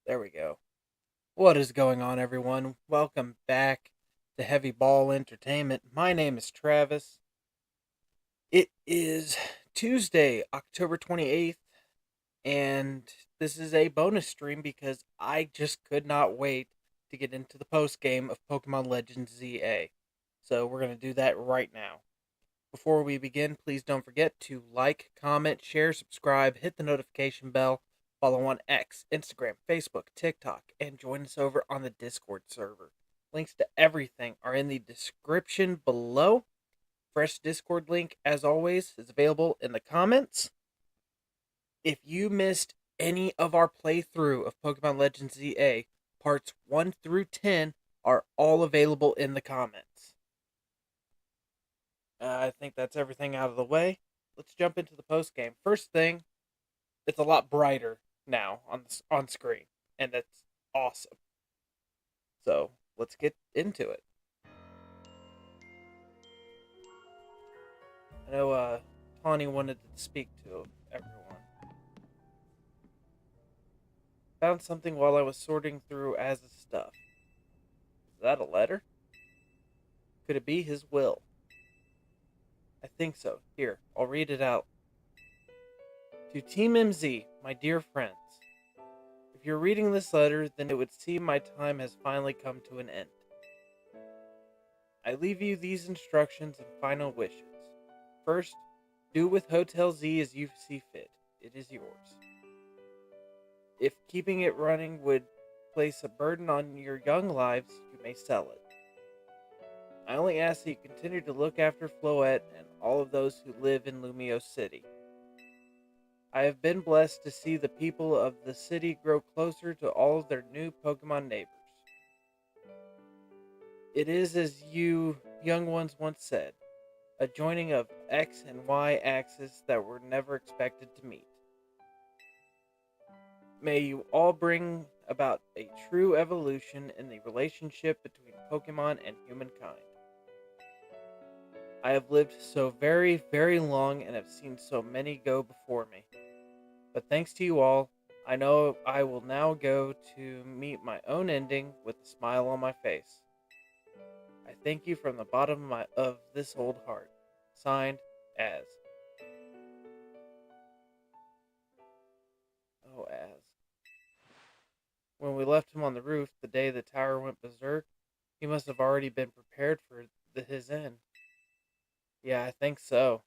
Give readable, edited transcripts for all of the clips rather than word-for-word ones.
There we go. What is going on, everyone? Welcome back to Heavy Ball Entertainment. My name is Travis. It is Tuesday, October 28th, and this is a bonus stream because I just could not wait to get into the post game of Pokemon Legends ZA. So we're going to do that right now. Before we begin, please don't forget to like, comment, share, subscribe, hit the notification bell, follow on X, Instagram, Facebook, TikTok, and join us over on the Discord server. Links to everything are in the description below. Fresh Discord link, as always, is available in the comments. If you missed any of our playthrough of Pokemon Legends ZA, parts 1 through 10 are all available in the comments. I think that's everything out of the way. Let's jump into the post game. First thing, it's a lot brighter now on screen, and that's awesome. So let's get into it. I know Tawny wanted to speak to everyone. Found something while I was sorting through Az's stuff. Is that a letter? Could it be his will? I think so. Here, I'll read it out. To Team MZ, my dear friends. If you're reading this letter, then it would seem my time has finally come to an end. I leave you these instructions and final wishes. First, do with Hotel Z as you see fit. It is yours. If keeping it running would place a burden on your young lives, you may sell it. I only ask that you continue to look after Floette and all of those who live in Lumio City. I have been blessed to see the people of the city grow closer to all of their new Pokemon neighbors. It is as you young ones once said, a joining of X and Y axes that were never expected to meet. May you all bring about a true evolution in the relationship between Pokemon and humankind. I have lived so very, very long and have seen so many go before me. But thanks to you all, I know I will now go to meet my own ending with a smile on my face. I thank you from the bottom of this old heart. Signed, Az. Oh, Az. When we left him on the roof the day the tower went berserk, he must have already been prepared for his end. Yeah, I think so.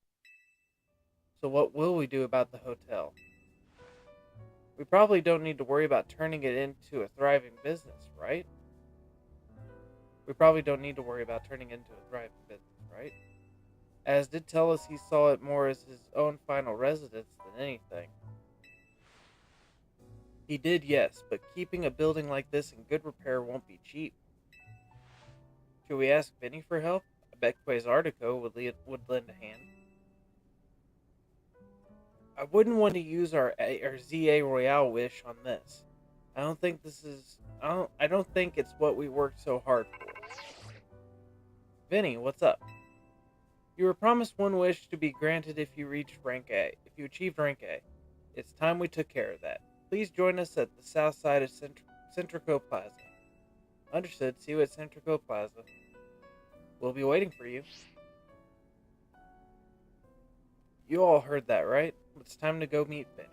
So what will we do about the hotel? We probably don't need to worry about turning it into a thriving business, right? We probably don't need to worry about turning it into a thriving business, right? Az did tell us he saw it more as his own final residence than anything. He did, yes, but keeping a building like this in good repair won't be cheap. Should we ask Vinny for help? I bet Quasartico would lend a hand. I wouldn't want to use our ZA Royale wish on this. I don't think it's what we worked so hard for. Vinny, what's up? You were promised one wish to be granted if you reached rank A. If you achieved rank A. It's time we took care of that. Please join us at the south side of Centrico Plaza. Understood. See you at Centrico Plaza. We'll be waiting for you. You all heard that, right? It's time to go meet Vinny.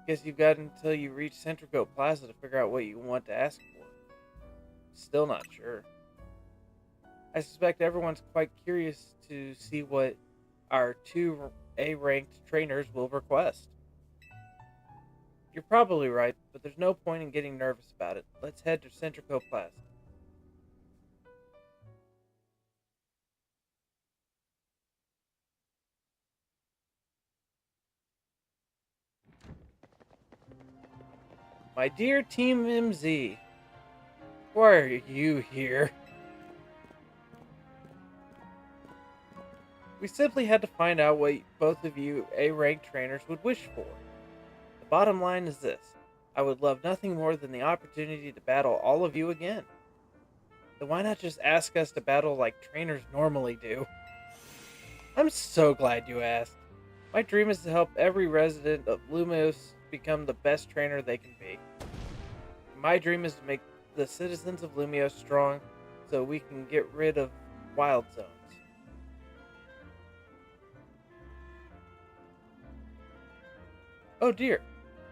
Guess you've got until you reach Centrico Plaza to figure out what you want to ask for. Still not sure. I suspect everyone's quite curious to see what our two A-ranked trainers will request. You're probably right, but there's no point in getting nervous about it. Let's head to Centrico Plaza. My dear Team MZ, why are you here? We simply had to find out what both of you A-ranked trainers would wish for. The bottom line is this. I would love nothing more than the opportunity to battle all of you again. Then why not just ask us to battle like trainers normally do? I'm so glad you asked. My dream is to help every resident of Lumos become the best trainer they can be. My dream is to make the citizens of Lumios strong so we can get rid of wild zones. Oh dear,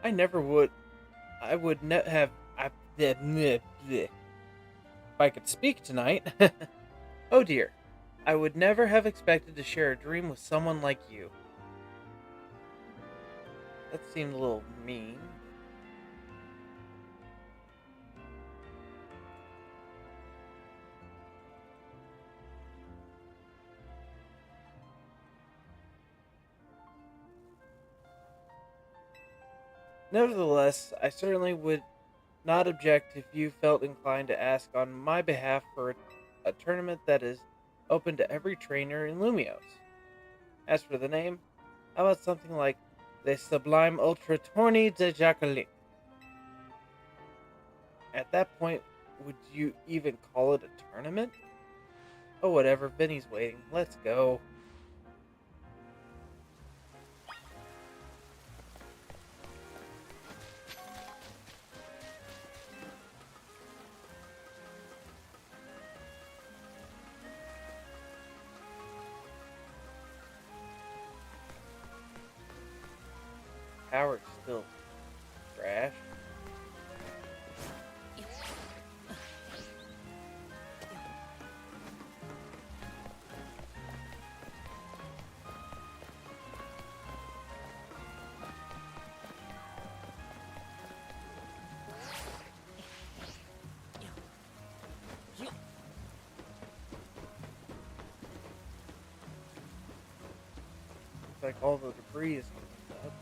I never would. I would have. If I could speak tonight. Oh dear, I would never have expected to share a dream with someone like you. That seemed a little mean. Nevertheless, I certainly would not object if you felt inclined to ask on my behalf for a tournament that is open to every trainer in Lumios. As for the name, how about something like the Sublime Ultra Tourney de Jacqueline? At that point, would you even call it a tournament? Oh, whatever, Vinny's waiting. Let's go. Power's still trash. Looks like all the debris is coming up.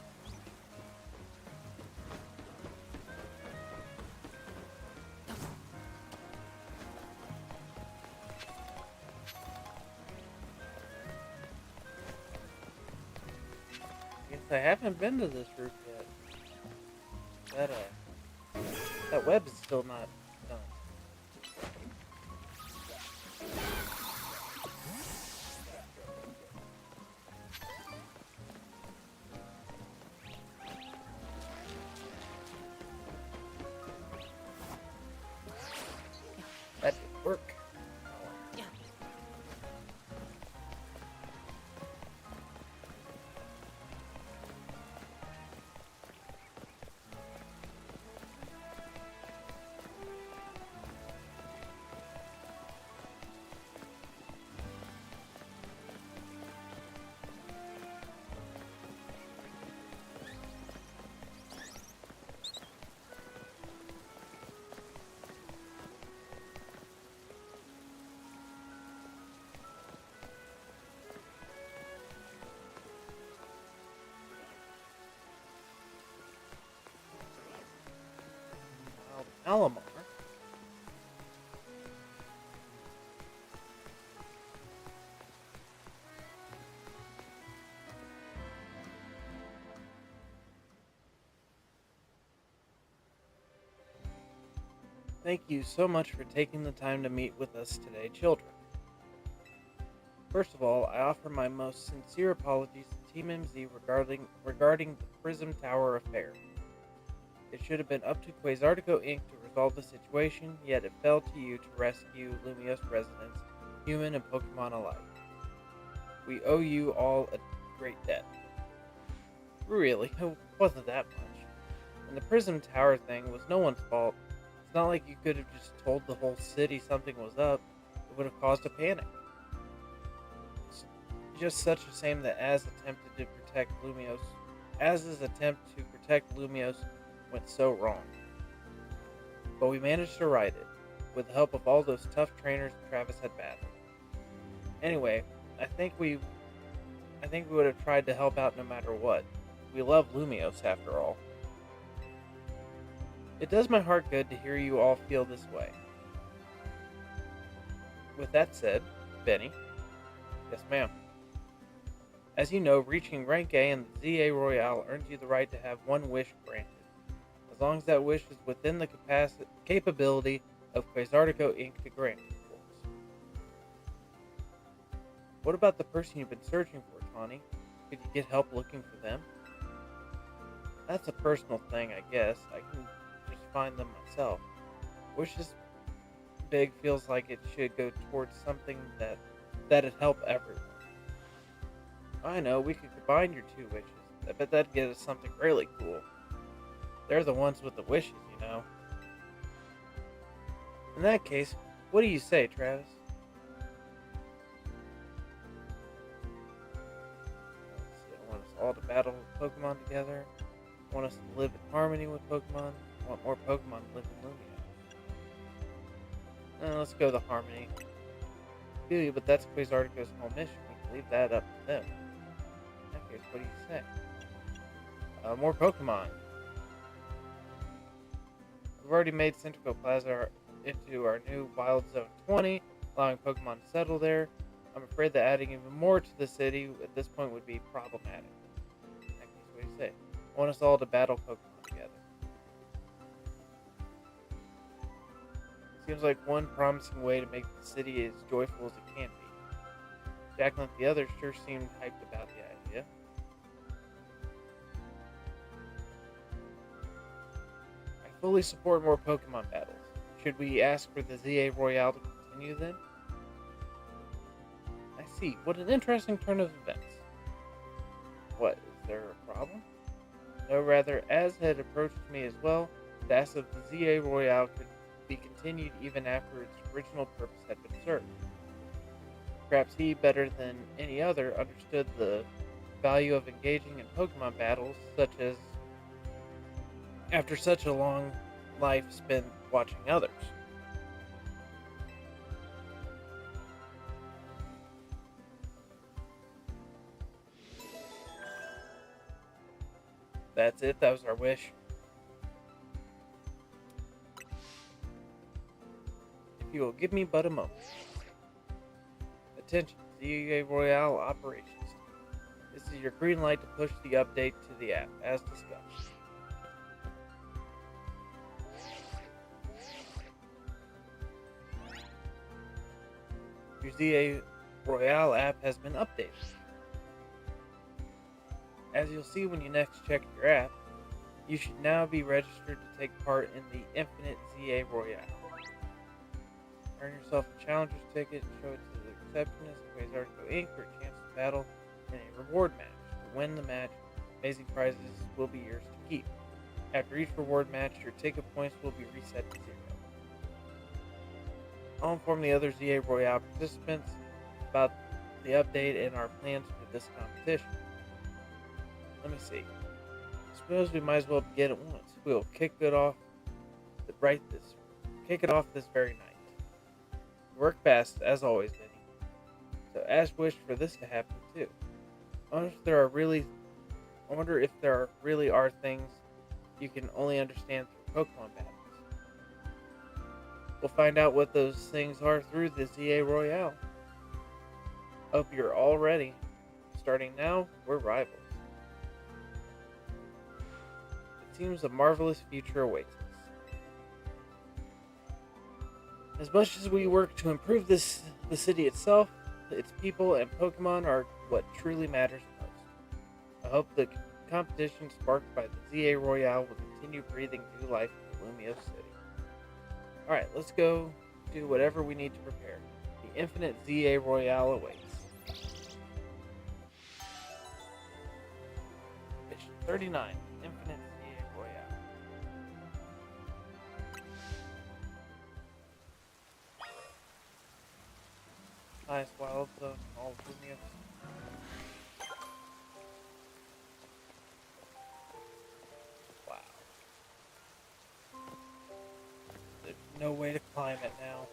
Guess I haven't been to this roof yet. That web is still not done. That didn't work. Alamar. Thank you so much for taking the time to meet with us today, children. First of all, I offer my most sincere apologies to Team MZ regarding the Prism Tower affair. It should have been up to Quasartico Inc. to resolve the situation, yet it fell to you to rescue Lumios residents, human and Pokemon alike. We owe you all a great debt. Really, it wasn't that much. And the Prism Tower thing was no one's fault. It's not like you could have just told the whole city something was up. It would have caused a panic. It's just such a shame that Az's attempt to protect Lumios went so wrong. But we managed to right it, with the help of all those tough trainers Travis had battled. Anyway, I think we would have tried to help out no matter what. We love Lumios after all. It does my heart good to hear you all feel this way. With that said, Benny. Yes, ma'am. As you know, reaching rank A in the ZA Royale earns you the right to have one wish granted, as long as that wish is within the capability of Quasartico Inc. to grant, of course. What about the person you've been searching for, Tawny? Could you get help looking for them? That's a personal thing, I guess. I can just find them myself. Wishes big feels like it should go towards something that'd help everyone. I know, we could combine your two wishes. I bet that'd get us something really cool. They're the ones with the wishes, you know. In that case, what do you say, Travis? Let's see, I want us all to battle Pokemon together. I want us to live in harmony with Pokemon. I want more Pokemon to live in Lumia. Let's go the harmony. Dude, but that's Quasartico's whole mission. We can leave that up to them. In that case, what do you say? More Pokemon. We've already made Centrico Plaza into our new Wild Zone 20, allowing Pokemon to settle there. I'm afraid that adding even more to the city at this point would be problematic. In that case, what do you say? I want us all to battle Pokemon together. Seems like one promising way to make the city as joyful as it can be. Jack and the others sure seemed hyped about the idea. I fully support more Pokemon battles. Should we ask for the ZA Royale to continue then? I see. What an interesting turn of events. What, is there a problem? No, rather, Az had approached me as well to ask if the ZA Royale could be continued even after its original purpose had been served. Perhaps he, better than any other, understood the value of engaging in Pokemon battles, such as after such a long life spent watching others. That's it, that was our wish. If you will give me but a moment. Attention, ZA Royale Operations. This is your green light to push the update to the app, as discussed. Your ZA Royale app has been updated. As you'll see when you next check your app, you should now be registered to take part in the Infinite ZA Royale. Earn yourself a Challenger's ticket and show it to the receptionist at Quasartico Inc. for a chance to battle in a reward match. To win the match, amazing prizes will be yours to keep. After each reward match, your ticket points will be reset to 0. I'll inform the other ZA Royale participants about the update and our plans for this competition. Let me see. I suppose we might as well begin at once. We'll kick it off this very night. Work fast, as always, Vinny. So Ash wished for this to happen too. I wonder if there really are things you can only understand through Pokemon battles. We'll find out what those things are through the ZA Royale. Hope you're all ready. Starting now, we're rivals. It seems a marvelous future awaits us. As much as we work to improve the city itself, its people and Pokemon are what truly matters most. I hope the competition sparked by the ZA Royale will continue breathing new life into Lumio City. Alright, let's go do whatever we need to prepare. The Infinite ZA Royale awaits. Mission 39, Infinite ZA Royale. Highest wild zone in all of Lumio. Wow. There's no way to climb it now.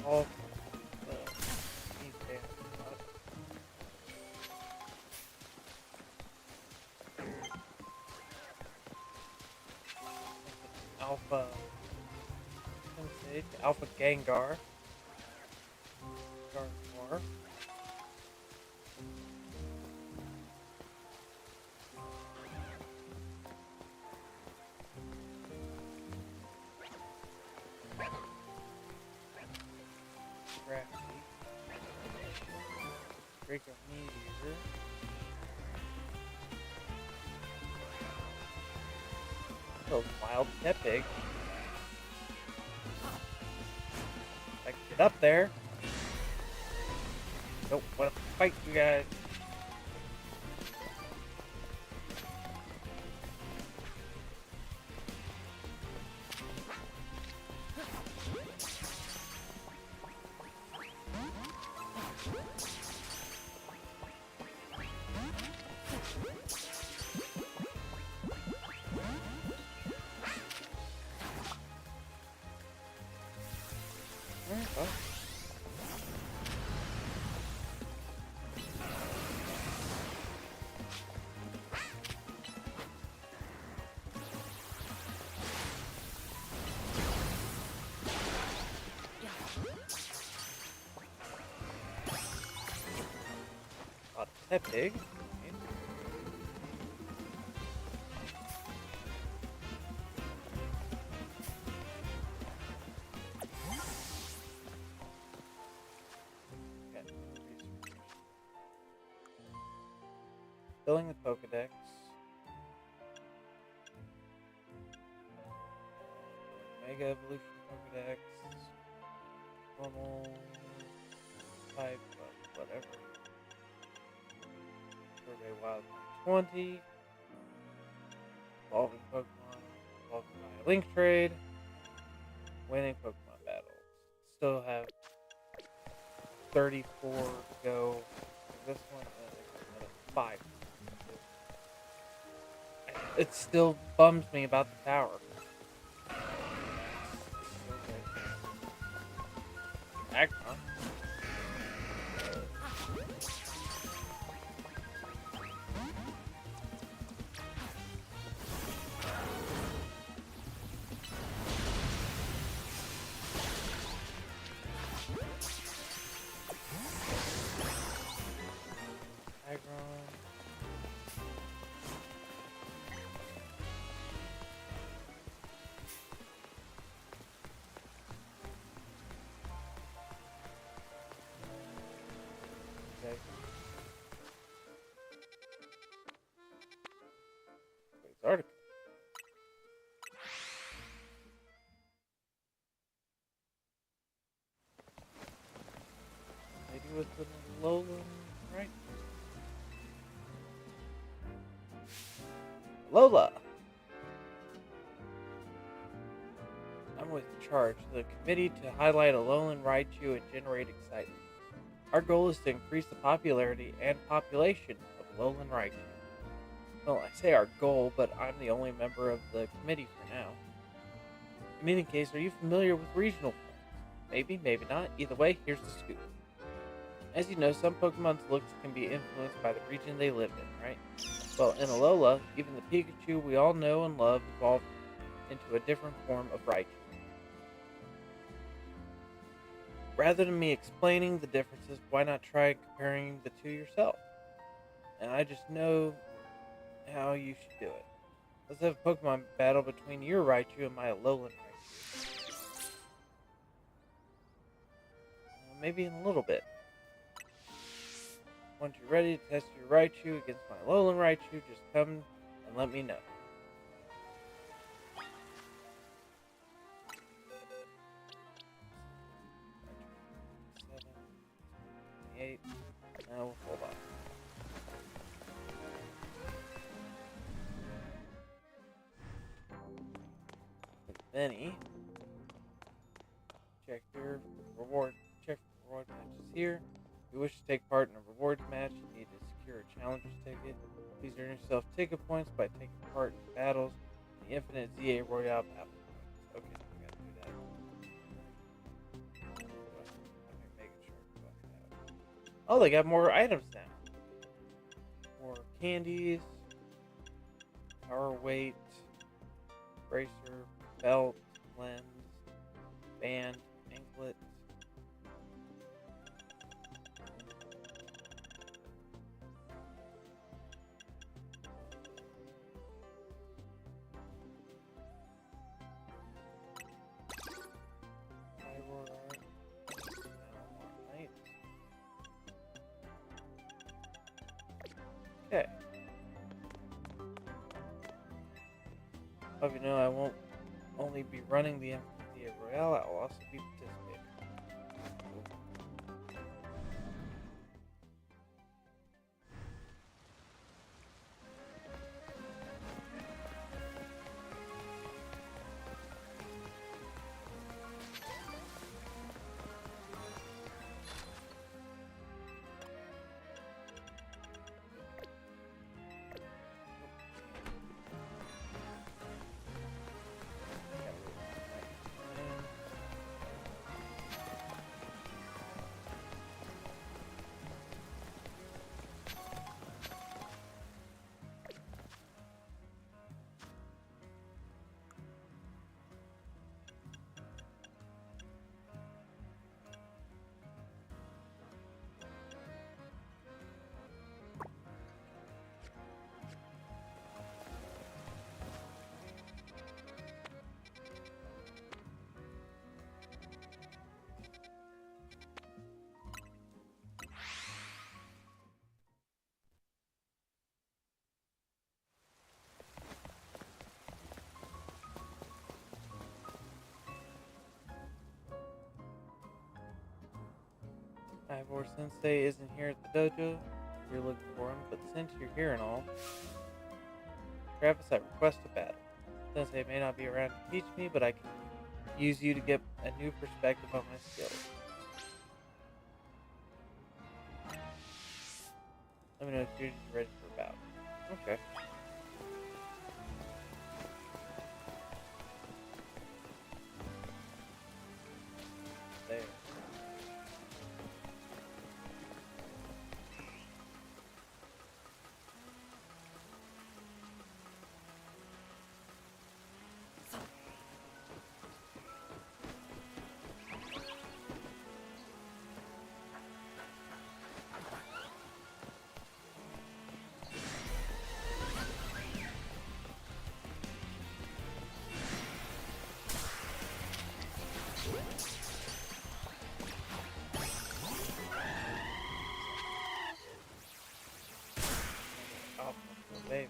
All these damn alpha. stage. Alpha Gengar. Gardevoir. Crafty. Draco Meteor. Those wild Tepig. I can get up there. Don't want to fight you guys. Alright, well. That big. Okay. Filling the Pokedex. Mega Evolution Pokedex. Normal type of whatever. Survey Wild 20. Evolving Pokemon. Evolving by Link Trade. Winning Pokemon battles. Still have 34 to go. This one and 5. It still bums me about the tower. Aggron. Okay. Wait, article. Maybe with the Lowland, right? Lola! I'm with charge the committee to highlight Alolan Raichu and generate excitement. Our goal is to increase the popularity and population of Alolan Raichu. Well, I say our goal, but I'm the only member of the committee for now. In any case, are you familiar with regional forms? Maybe, maybe not. Either way, here's the scoop. As you know, some Pokemon's looks can be influenced by the region they live in, right? Well, in Alola, even the Pikachu we all know and love evolved into a different form of Raichu. Rather than me explaining the differences, why not try comparing the two yourself? And I just know how you should do it. Let's have a Pokemon battle between your Raichu and my Alolan Raichu. Maybe in a little bit. Once you're ready to test your Raichu against my Alolan Raichu, just come and let me know. Now, hold on. Benny. Check here for reward. Check for reward matches here. If you wish to take part in a rewards match, you need to secure a challenger's ticket. Please earn yourself ticket points by taking part in battles in the Infinite ZA Royale battle points. Okay, we gotta do that. Oh, they got more items now. More candies, power weight, bracer, belt, lens. Band, anklet. Okay. Hope you know I won't only be running the Empathy Royale, I will also be participating. Ivor Sensei isn't here at the dojo. You're looking for him, but since you're here and all, Travis, I request a battle. Sensei may not be around to teach me, but I can use you to get a new perspective on my skills. Let me know if you're ready for a battle. Okay. There. Oh, baby.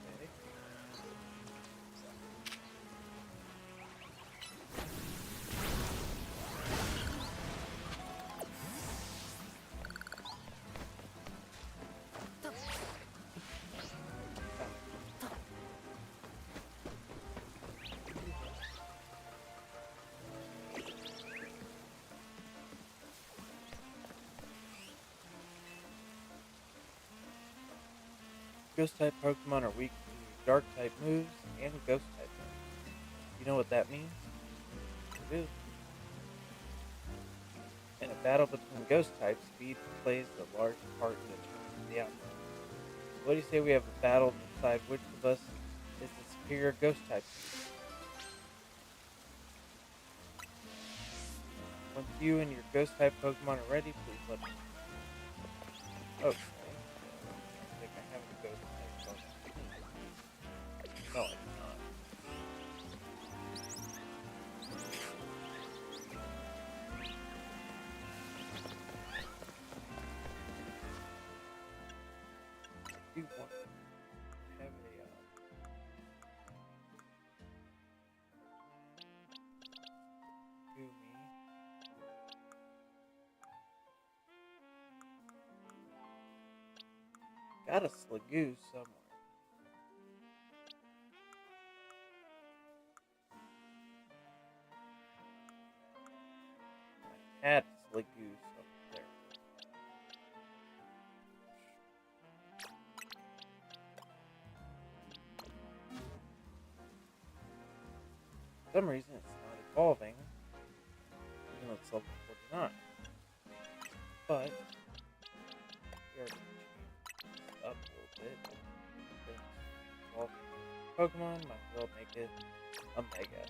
Ghost type Pokemon are weak to dark type moves and ghost type moves. You know what that means? You do. In a battle between ghost types, speed plays a large part in determining the outcome. So what do you say we have a battle to decide which of us is the superior ghost type? Once you and your ghost type Pokemon are ready, please let me know. Okay. I think I have a ghost type Pokemon. No, I do not. I do want to have a Goomy. Got a Sligoo somewhere. I had a Sligoo somewhere. For some reason, it's not evolving, even though it's level 49. But we are going to change this up a little bit. Since evolving Pokemon might as well make it a Mega.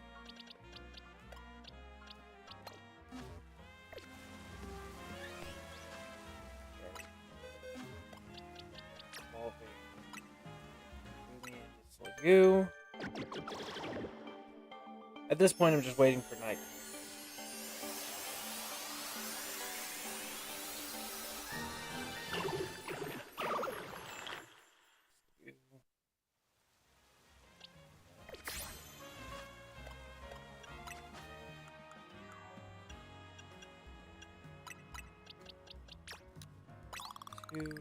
you. At this point, I'm just waiting for night. Two.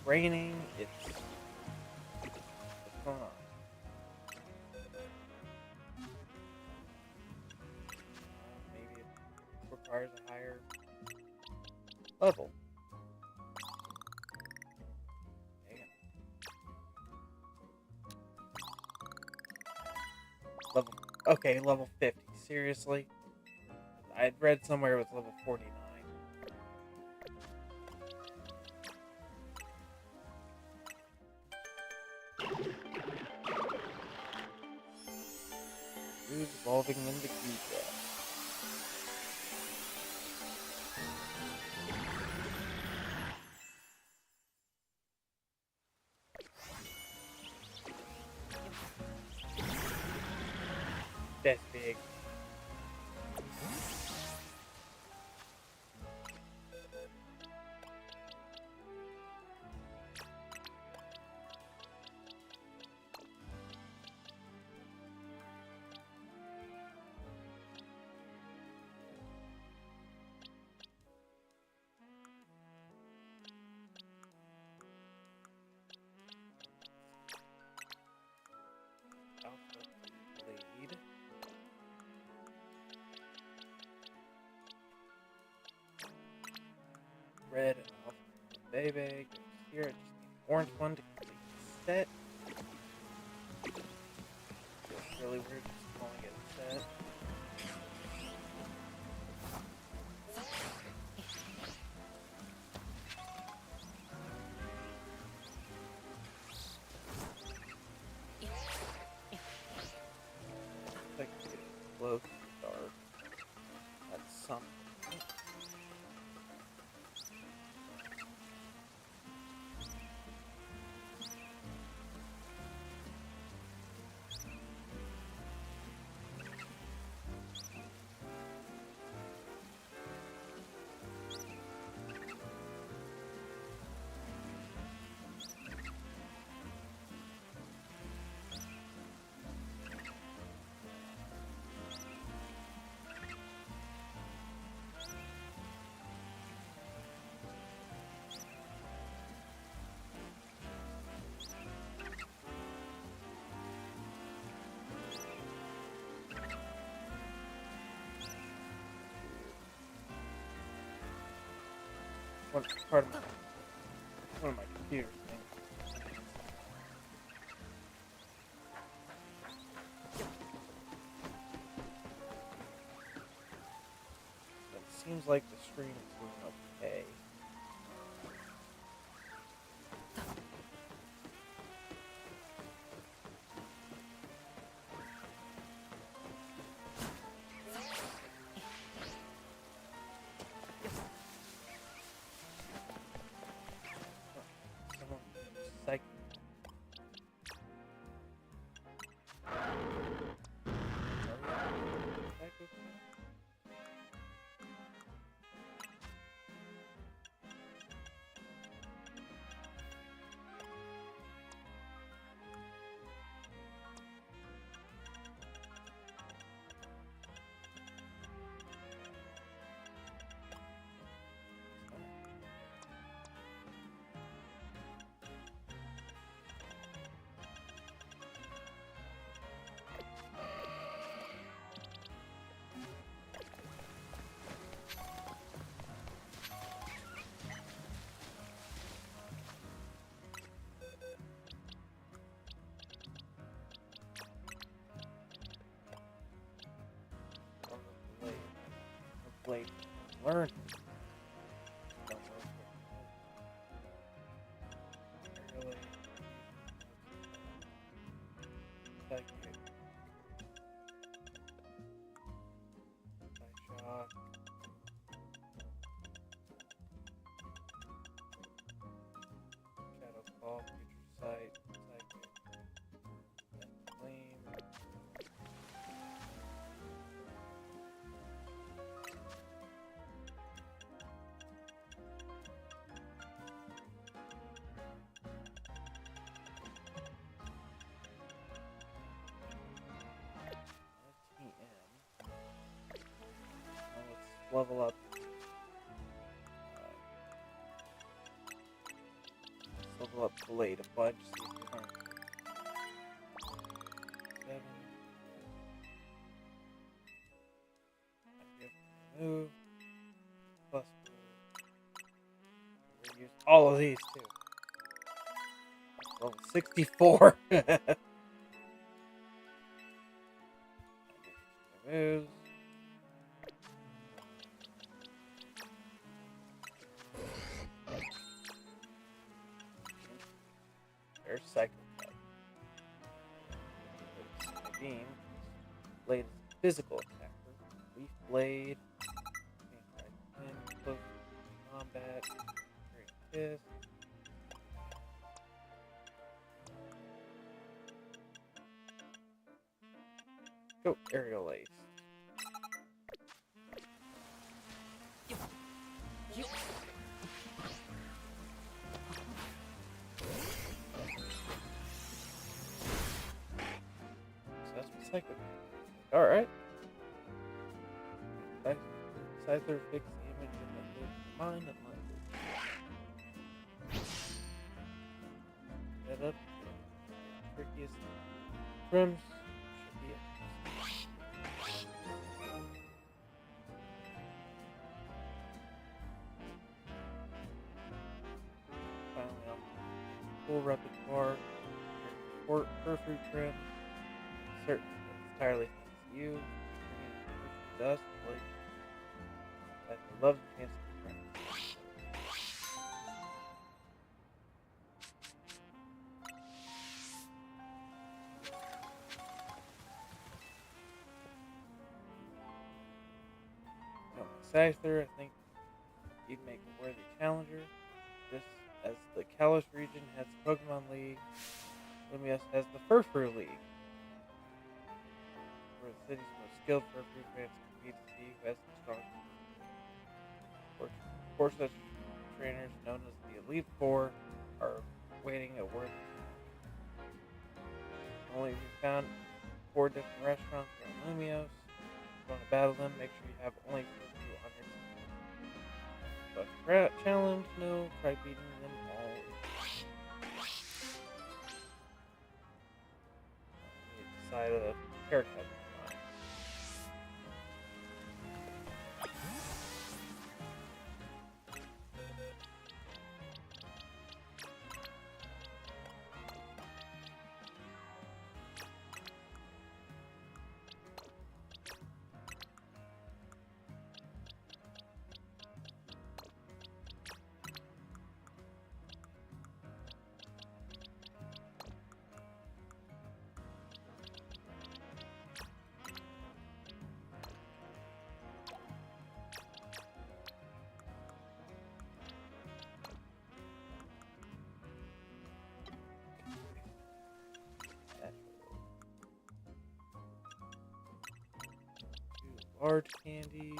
Raining. What's going on? Maybe it requires a higher level. Damn. Level. Okay, level 50. Seriously? I'd read somewhere it was level 49. Who's evolving into Giga? That's big. Alpha Blade. Red Alpha Baby. Goes here. I just need an orange one to complete the set. Feels really weird just calling it a set. Like it's getting close to dark. That's something. One of my computers. But it seems like the stream is doing okay. Psych. Blade. Learn. Really. level up. Level up Blade a bunch. See if we learn. 7. Move. Plus. We'll use all of these too. Level 64. Moves. There's Psycho Cut. Beam. Blade is a physical attacker. Leaf Blade. Close combat. Great Kiss. Go Aerial Ace. Psycho. Alright. Scyther fix the image in the mind and language. Set up the trickiest trims should be it. Finally off full repertoire. Sport fur-fruit trim. Certain entirely thanks to you. Dust, like that loves the chance to be friends. Scyther, I think you'd make a worthy challenger. Just as the Kalos region has the Pokemon League, Lumios has the Furfur League, where the city's most skilled Furfur fans compete to see who has the strongest. Four such trainers, known as the Elite Four, are waiting a worthy challenge. Only be found 4 different restaurants around Lumios. If you want to battle them, make sure you have only 2 on your team. But challenge, no, try beating them all. Decide a haircut. Large candies.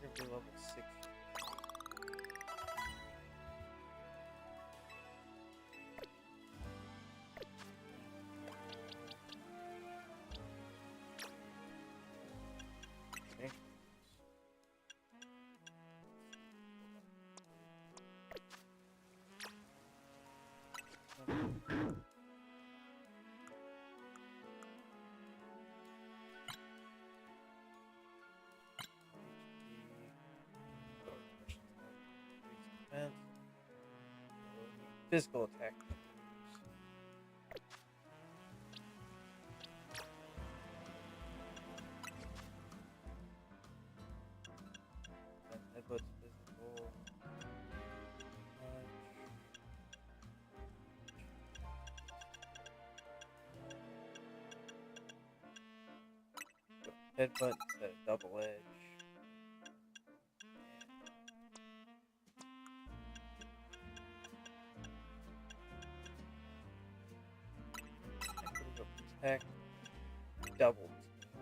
You're gonna be level 60. Physical attack. Headbutt's physical. Headbutt instead of double edge. double team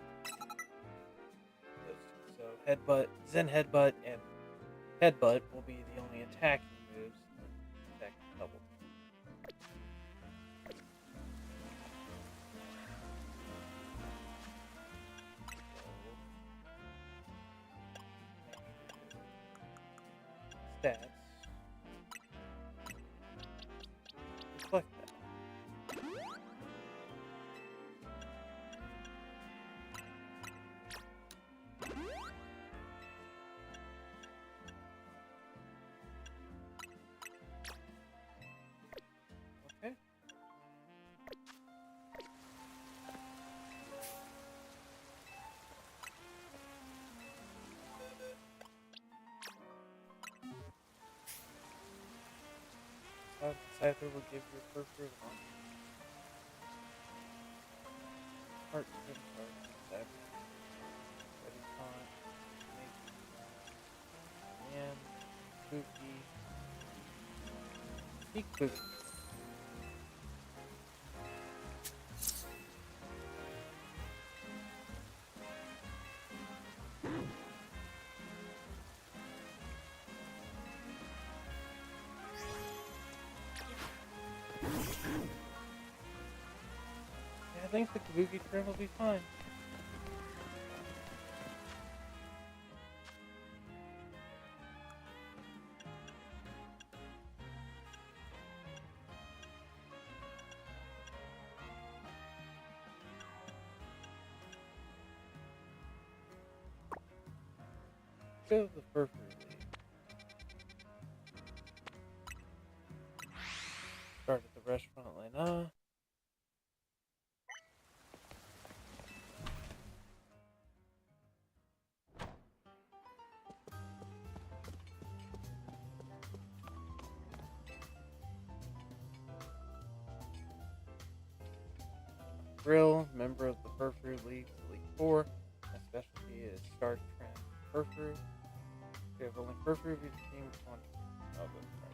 those two. So headbutt, Zen headbutt, and headbutt will be the only attacking moves. And attack double. Stats. Reflect that. Okay. Cypher will give your Furfrou launch. Heart Gym Charge. Cypher. Ready Con. Man. Spooky. Peak Spooky. Yeah, I think the Kabuki trim will be fine. Go to the Furfrou League. Start at the restaurant Lena. Grill, member of the Furfrou League, League 4. My specialty is Star Trend Furfrou. You have only Furfrou of your team on. Oh, that's right.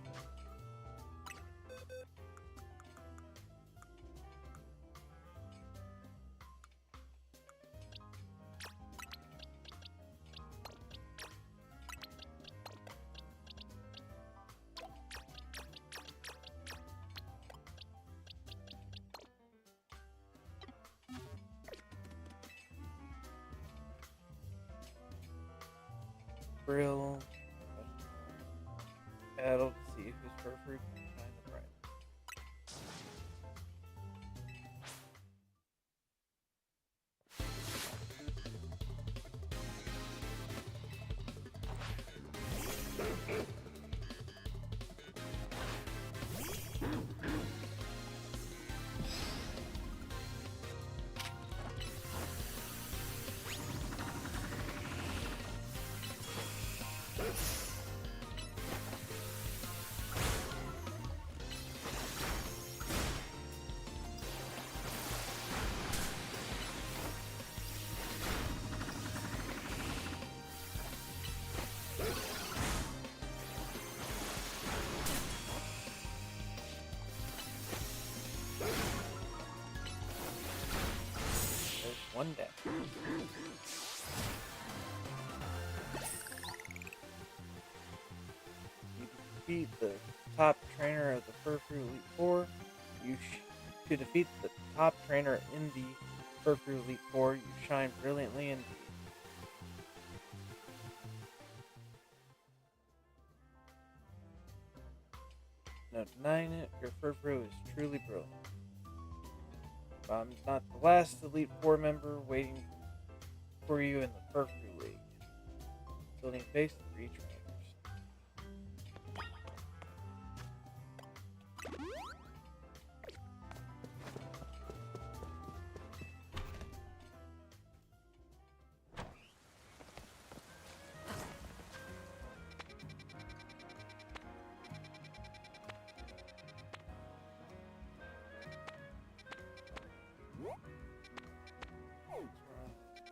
Grill. Battle to see whose Furfrou can shine the brightest. There's one deck. You defeat the top trainer of the Furfrou Elite 4. To defeat the top trainer in the Furfrou Elite 4, you shine brilliantly indeed. No denying it, your Furfrou is truly brilliant. I'm not the last Elite 4 member waiting for you in the Furfrou League. Building base 3 trainers.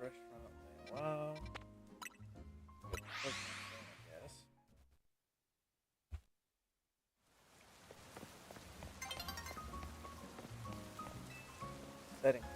Restaurant, wow. I guess. Settings.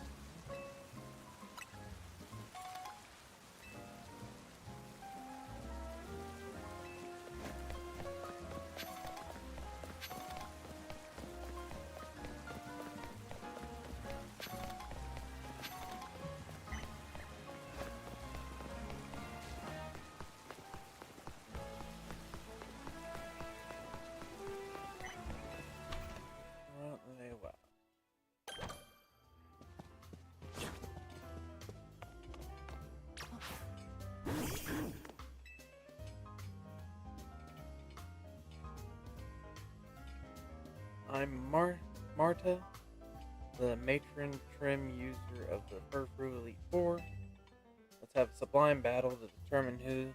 I'm Marta, the matron trim user of the Furfrou Elite Four. Let's have a sublime battle to determine who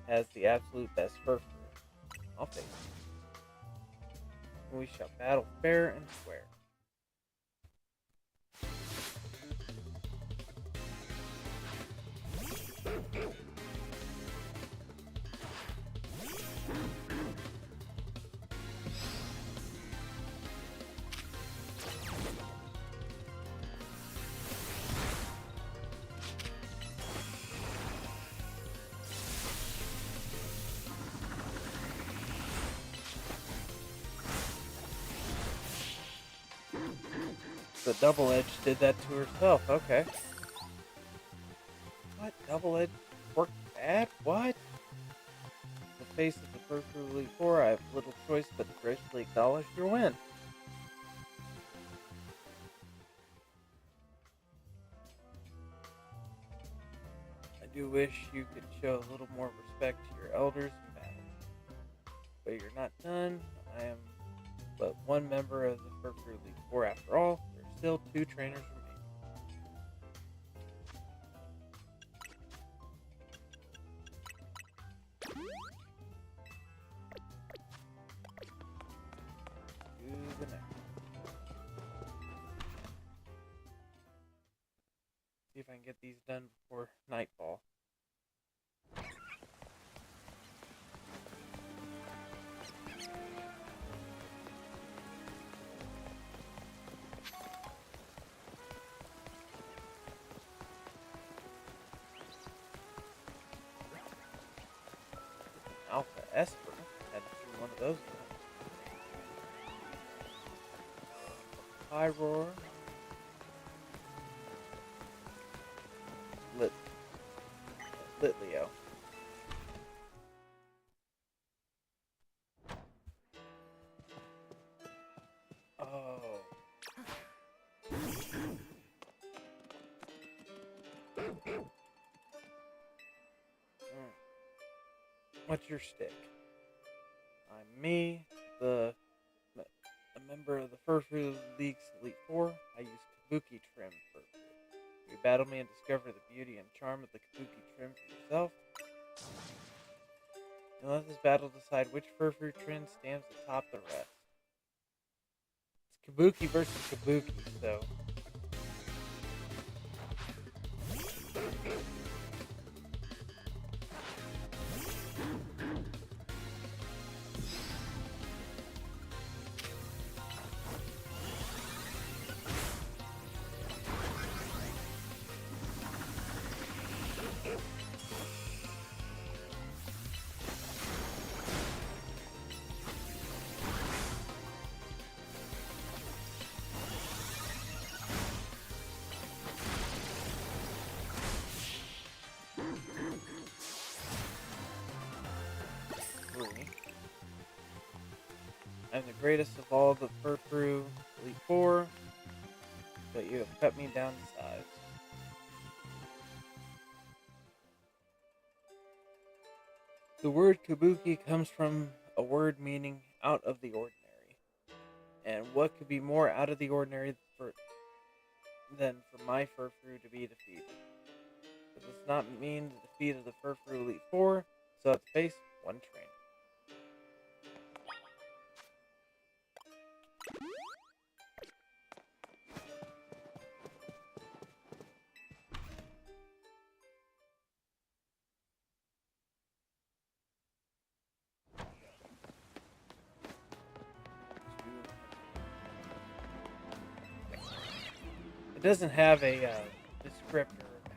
has the absolute best Furfrou. I'll face it. And we shall battle fair and square. The Double Edge did that to herself, okay. What? Double Edge worked bad? What? In the face of the Furfrou Elite Four, I have little choice but to gracefully acknowledge your win. I do wish you could show a little more respect to your elders in battle. But you're not done. I am but one member of the Furfrou Elite Four after all. There are still 2 trainers remaining. To the next. See if I can get these done before nightfall. Alpha Esper had to do one of those. Pyroar. Litleo. Oh. What's your stick? I'm me, a member of the Furfrou League's Elite Four. I use Kabuki Trim Furfrou. You battle me and discover the beauty and charm of the Kabuki Trim for yourself. And let this battle decide which Furfrou trim stands atop the rest. It's Kabuki versus Kabuki, so... I'm the greatest of all the Furfrou Elite Four, but you have cut me down to size. The word Kabuki comes from a word meaning out of the ordinary. And what could be more out of the ordinary than for my Furfrou to be defeated? It does not mean the defeat of the Furfrou Elite Four, so let's face one trainer. It doesn't have a descriptor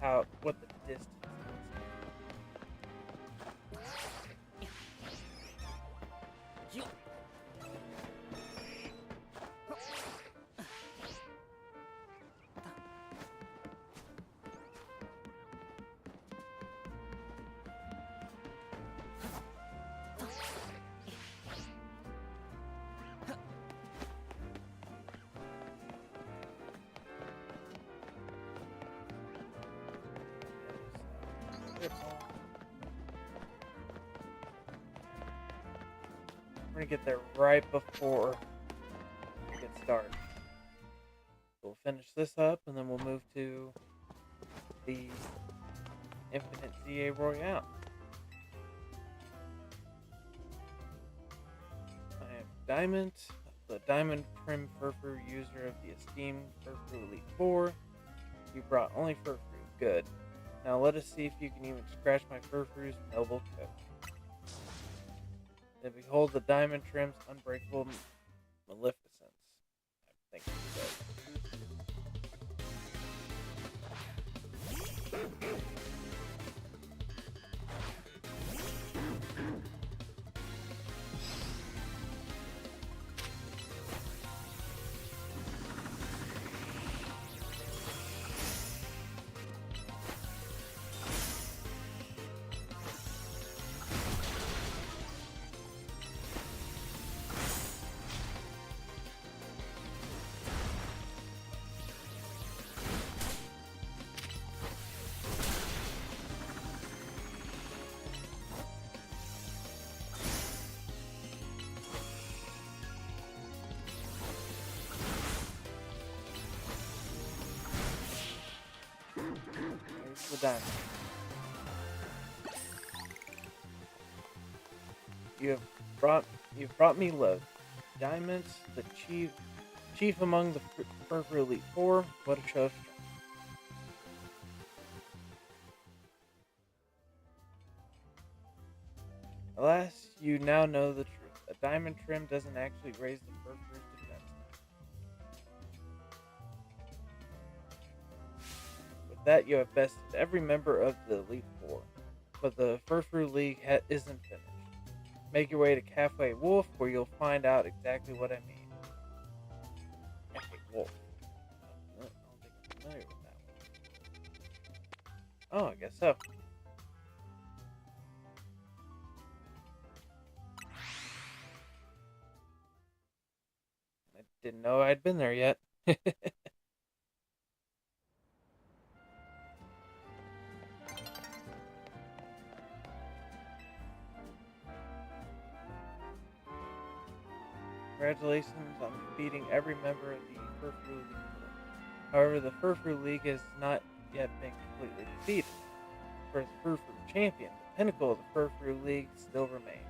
of what the distance is. We're gonna get there right before we start. We'll finish this up and then we'll move to the Infinite ZA Royale. I am Diamond, the Diamond Trim Furfru user of the esteemed Furfru Elite 4. You brought only Furfru. Good. Now let us see if you can even scratch my Furfru's noble coat. Then behold the Diamond Trim's unbreakable maleficence. I think he said. Here's the diamond. You've brought me low. Diamonds, the chief among the Furfru Elite 4. What a show of strength. Alas, you now know the truth. A diamond trim doesn't actually raise the Furfru's defense. With that, you have bested every member of the Elite 4. But the Furfru League isn't finished. Make your way to Cafe Wolf, where you'll find out exactly what I mean. Cafe Wolf. I don't think I'm familiar with that one. Oh, I guess so. I didn't know I'd been there yet. Congratulations on defeating every member of the Furfru League. However, the Furfru League has not yet been completely defeated. For the Furfru champion, the pinnacle of the Furfru League still remains.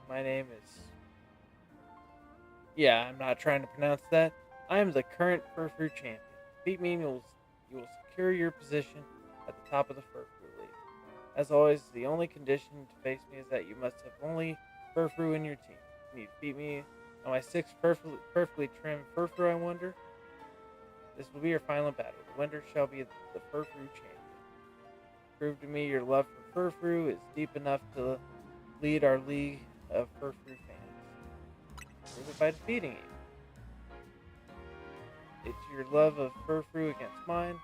My name is... Yeah, I'm not trying to pronounce that. I am the current Furfru champion. Beat me and you will secure your position at the top of the Furfru League. As always, the only condition to face me is that you must have only Furfru in your team. You need to beat me on my sixth perfectly trimmed Furfru, I wonder? This will be your final battle. The winner shall be the Furfru champion. Prove to me your love for Furfru is deep enough to lead our league of Furfru fans. Prove it by defeating you. It's your love of Furfru against mine,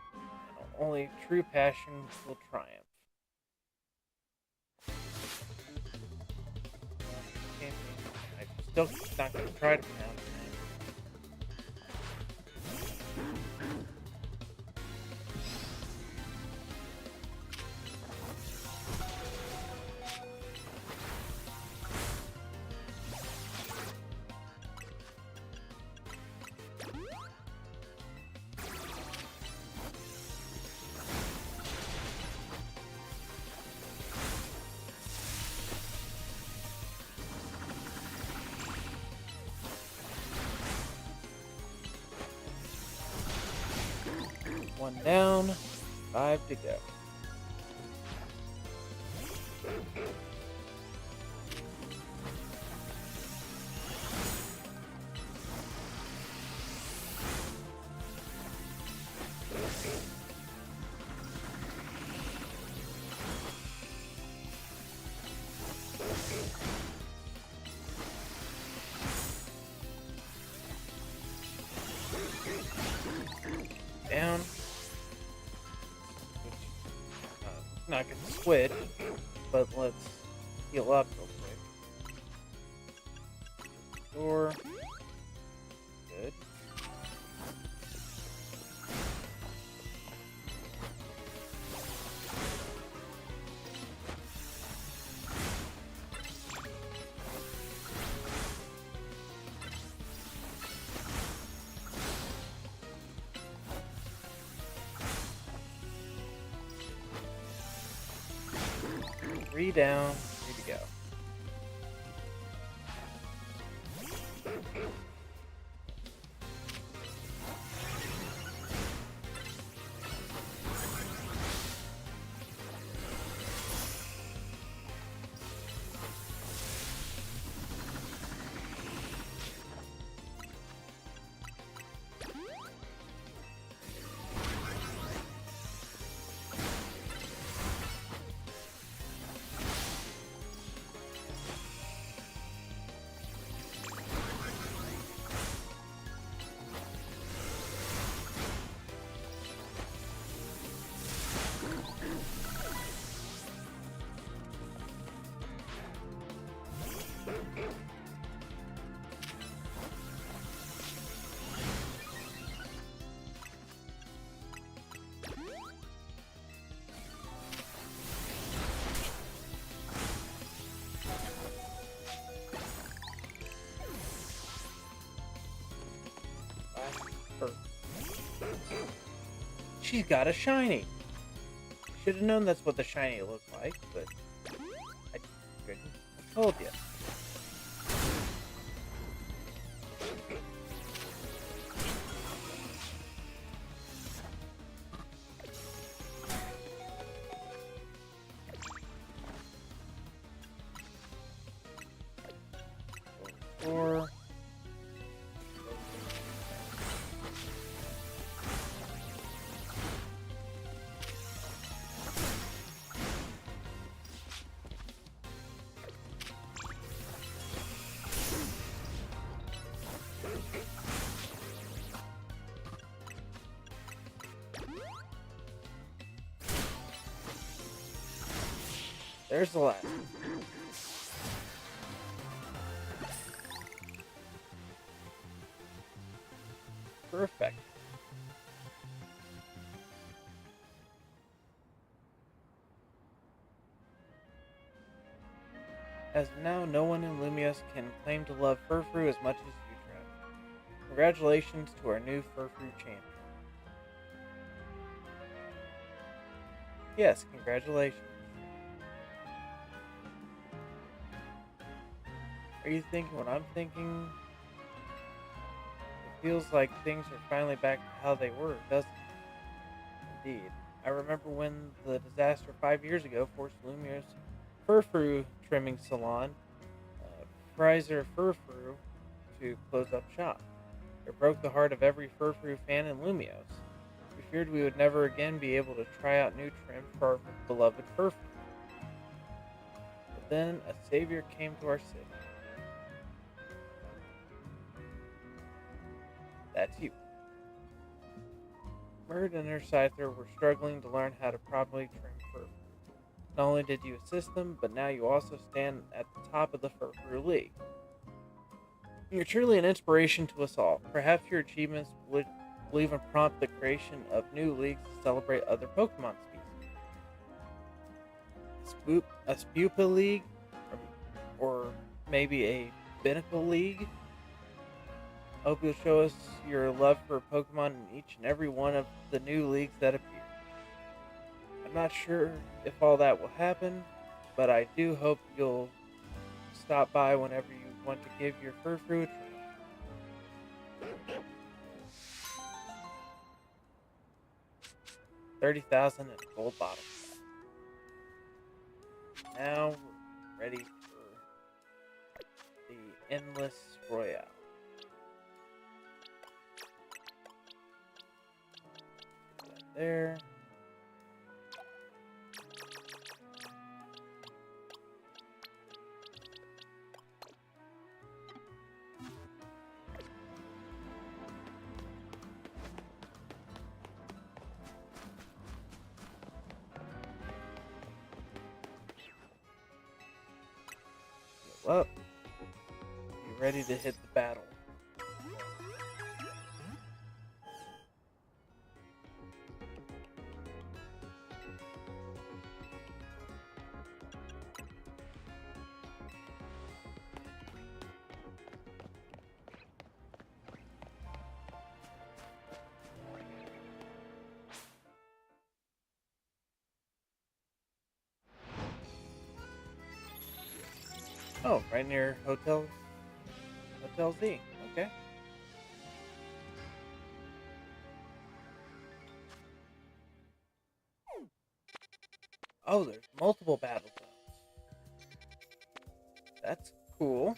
and only true passion will triumph. I'm still not going to try to pronounce it. One down, 5 to go. Down. Not gonna switch, but let's heal up real quick. Door. Good. 3 down, 3 to go. She's got a shiny. Should have known that's what the shiny looked like, but I couldn't have told you. Four. There's the last one. Perfect. As of now, no one in Lumios can claim to love Furfrou as much as you, Trev. Congratulations to our new Furfrou champion. Yes, congratulations. Are you thinking what I'm thinking? It feels like things are finally back to how they were, doesn't it? Indeed. I remember when the disaster 5 years ago forced Lumios Furfrou trimming salon, Frizer Furfrou, to close up shop. It broke the heart of every Furfrou fan in Lumios. We feared we would never again be able to try out new trims for our beloved Furfrou. But then a savior came to our city. That's you. Merd and her Scyther were struggling to learn how to properly trim Furfrou. Not only did you assist them, but now you also stand at the top of the Furfrou League. You're truly an inspiration to us all. Perhaps your achievements will even prompt the creation of new leagues to celebrate other Pokemon species. A Spupa League? Or maybe a Binnacle League? I hope you'll show us your love for Pokemon in each and every one of the new leagues that appear. I'm not sure if all that will happen, but I do hope you'll stop by whenever you want to give your Furfrou a try. 30,000 in a gold bottle. Now we're ready for the Endless Royale. Put that there. Well, be ready to hit the battle. Oh, right near Hotel Z. Okay. Oh, there's multiple battle zones. That's cool.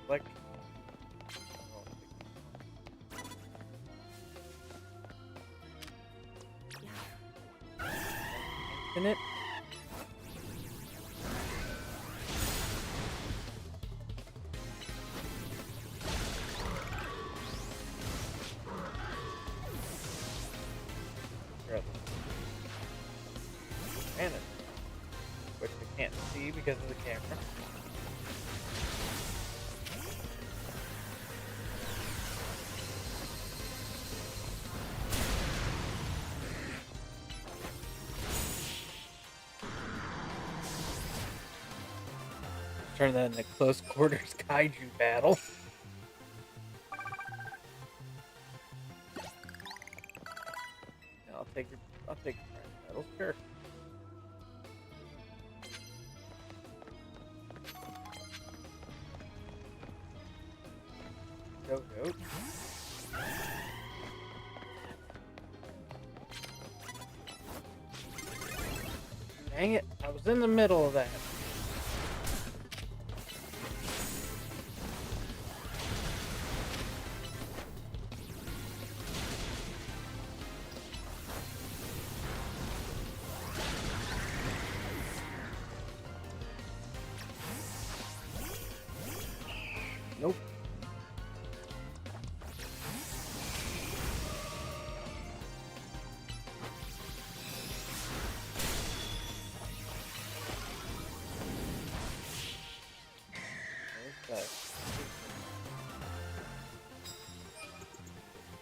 Like, infinite. And which I can't see because of the camera. Turn that into close quarters kaiju battle. I'll take your friend medal, sure. Go. Dang it, I was in the middle of that. Nope.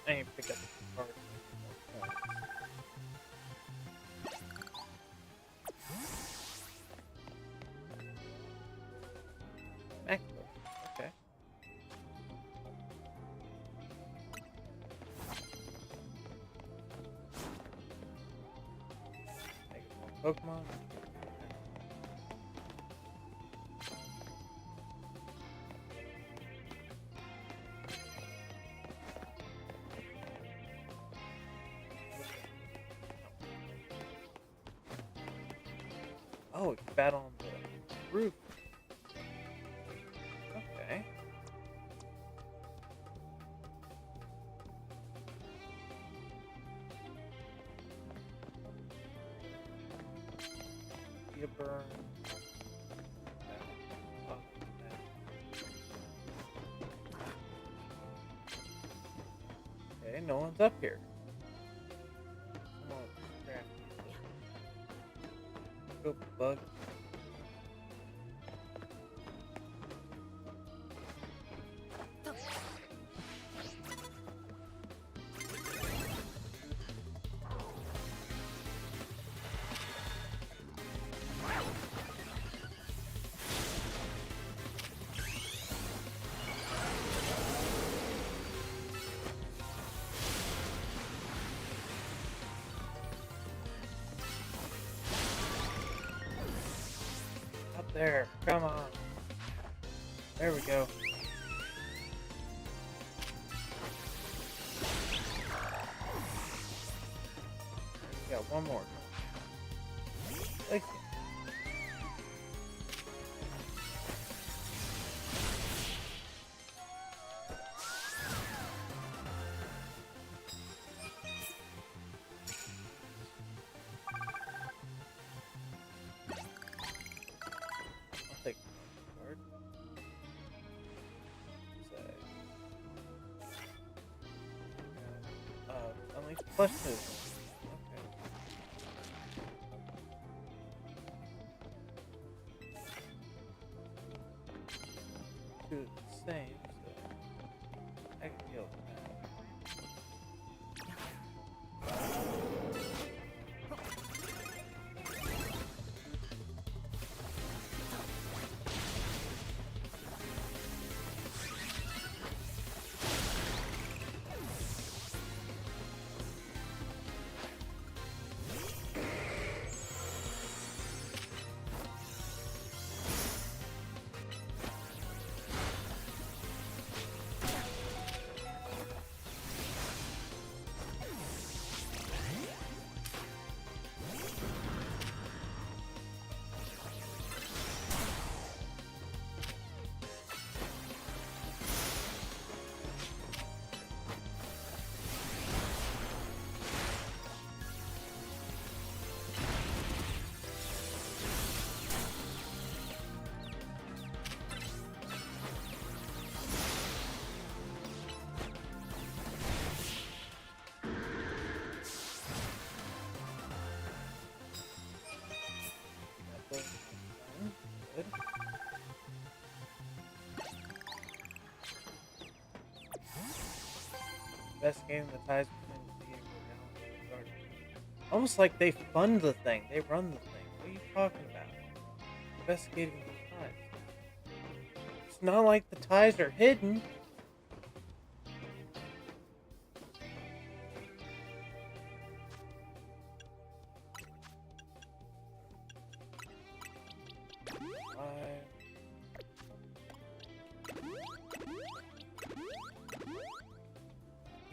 I ain't pick up the card. Okay. Pokémon. Oh, we can battle on the roof. Okay. You burn. Okay, no one's up here. Come on, crap. Go, bug. Up there, come on. There we go. We got one more. Thank you. I'll take the card. Unleash plus move. Okay. Two the same, so I can deal with that. investigating the ties between the Diego Galaxy and Guardian. Almost like they fund the thing. They run the thing. What are you talking about? Investigating the ties. It's not like the ties are hidden.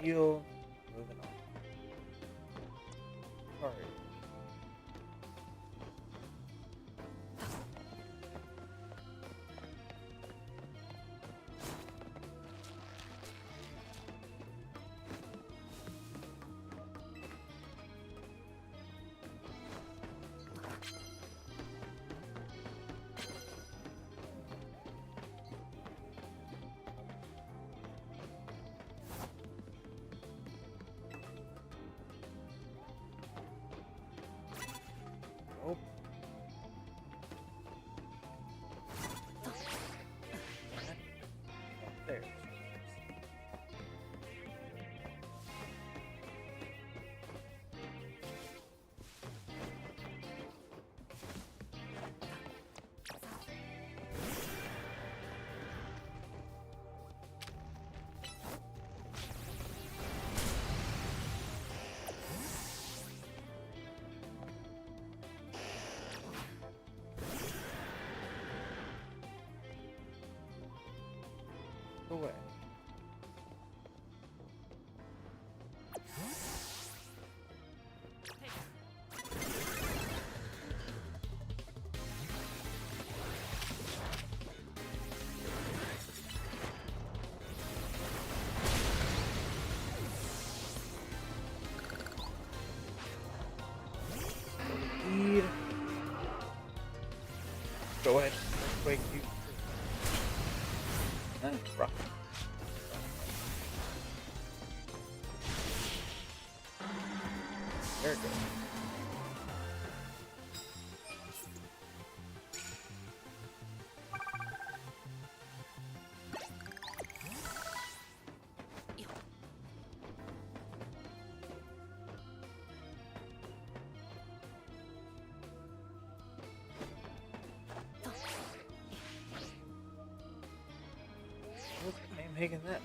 Heal. Moving on. Sorry. Nope. There. Go away. Speed. Go ahead. Wake you. That's rough. There it goes. I'm making that.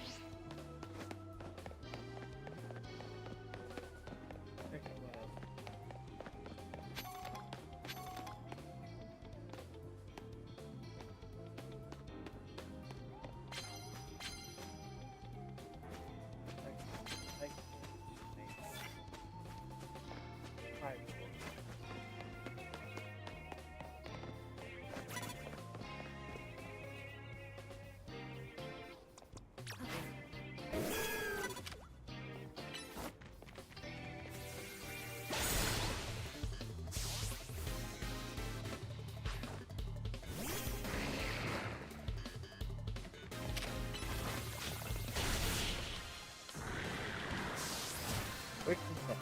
Quick and simple.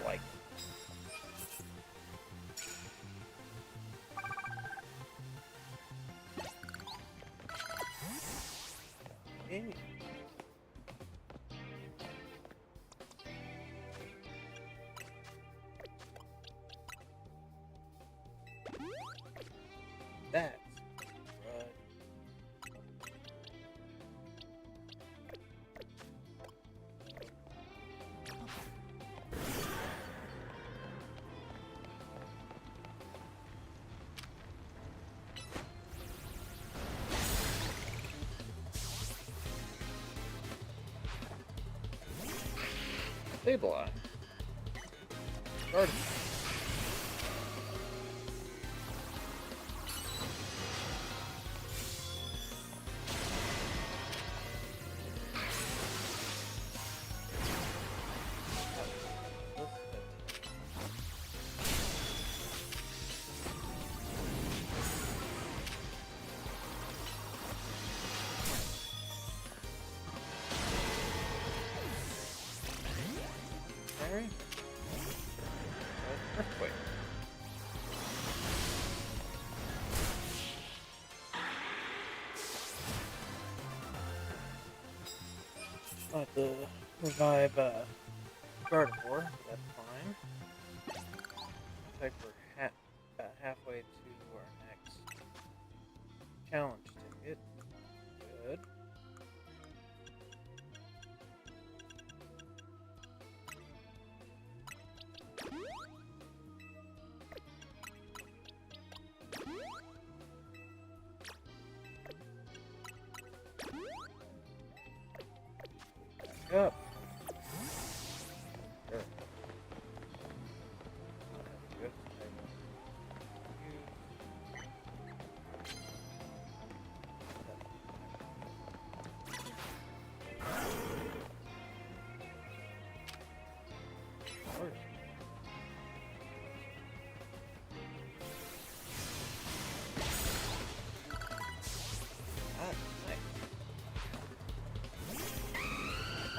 Like. Hey. That's right. Stabilize. Guardian. Harry? Earthquake. Not the revive Gardevoir, so that's fine. Looks like we're about halfway to our next challenge ticket. Good. Back up. Sure. Good.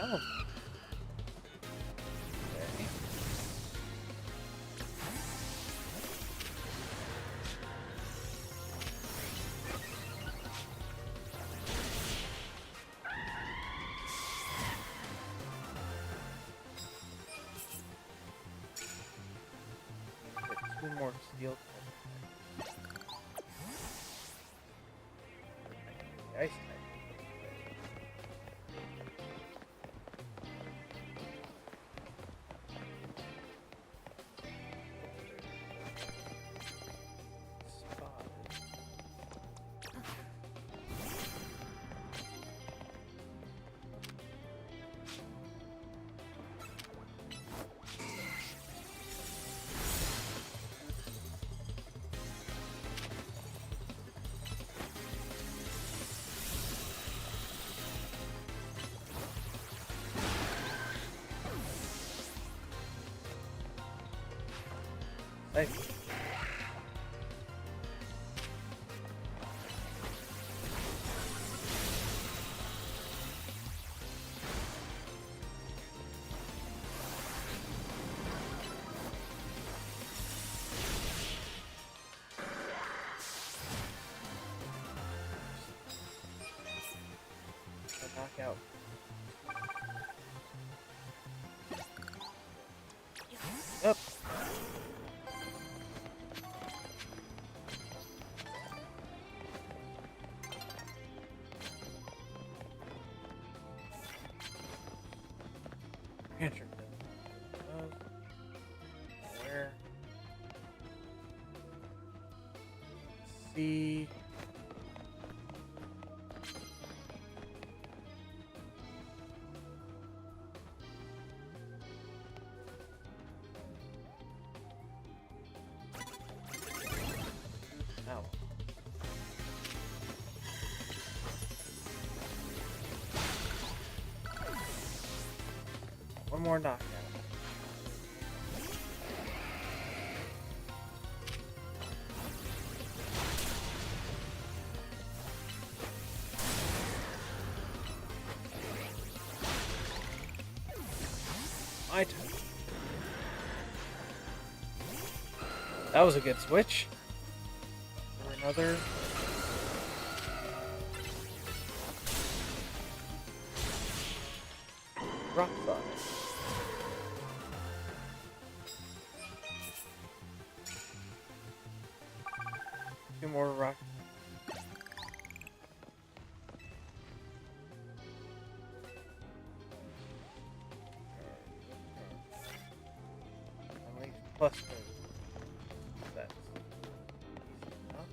Oh. Okay. Get 2 more steel type. The ice type. Safe. Knockout. Up. Answer. Where? See. Ow. One more knockout. My turn. That was a good switch. For another. Rock slide. Two more rock. Unleash plus two. That's easy enough.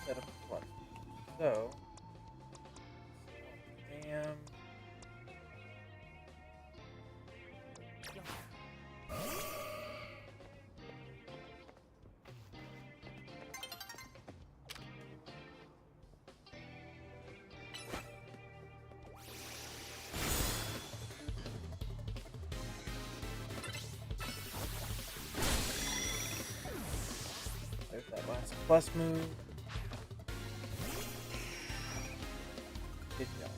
Set of plus. So, damn. plus move. Good job.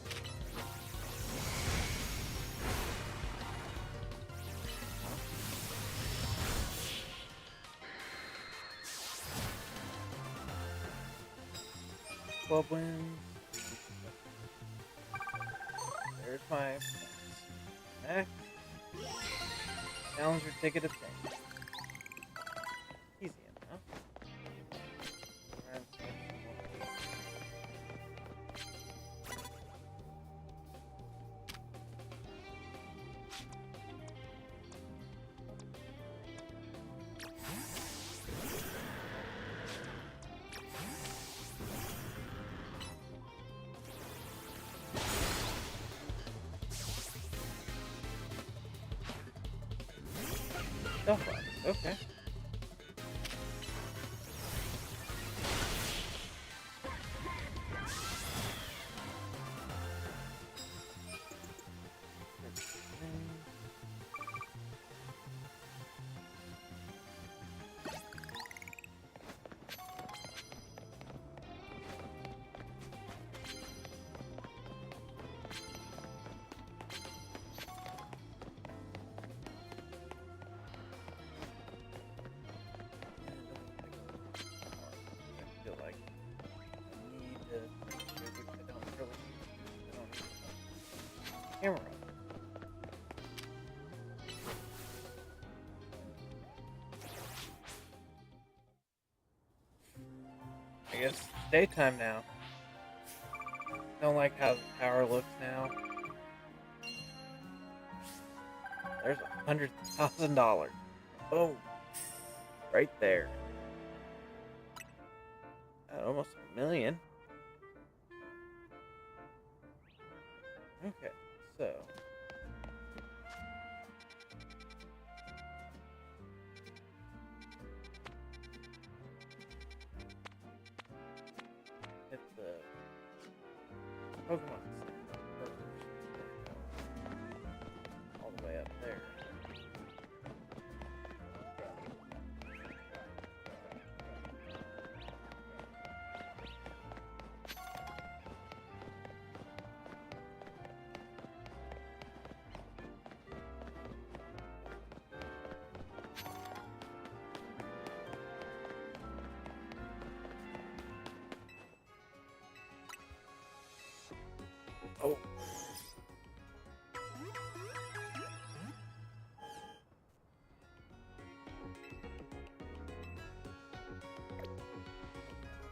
Club wins. There's my next challenger ticket obtained. Easy enough. Stuff up. Okay. Camera. I guess it's daytime now. Don't like how the tower looks now. There's $100,000. Boom. Right there. Almost $1 million. Okay, so hit the Pokemon Center all the way up there. Oh.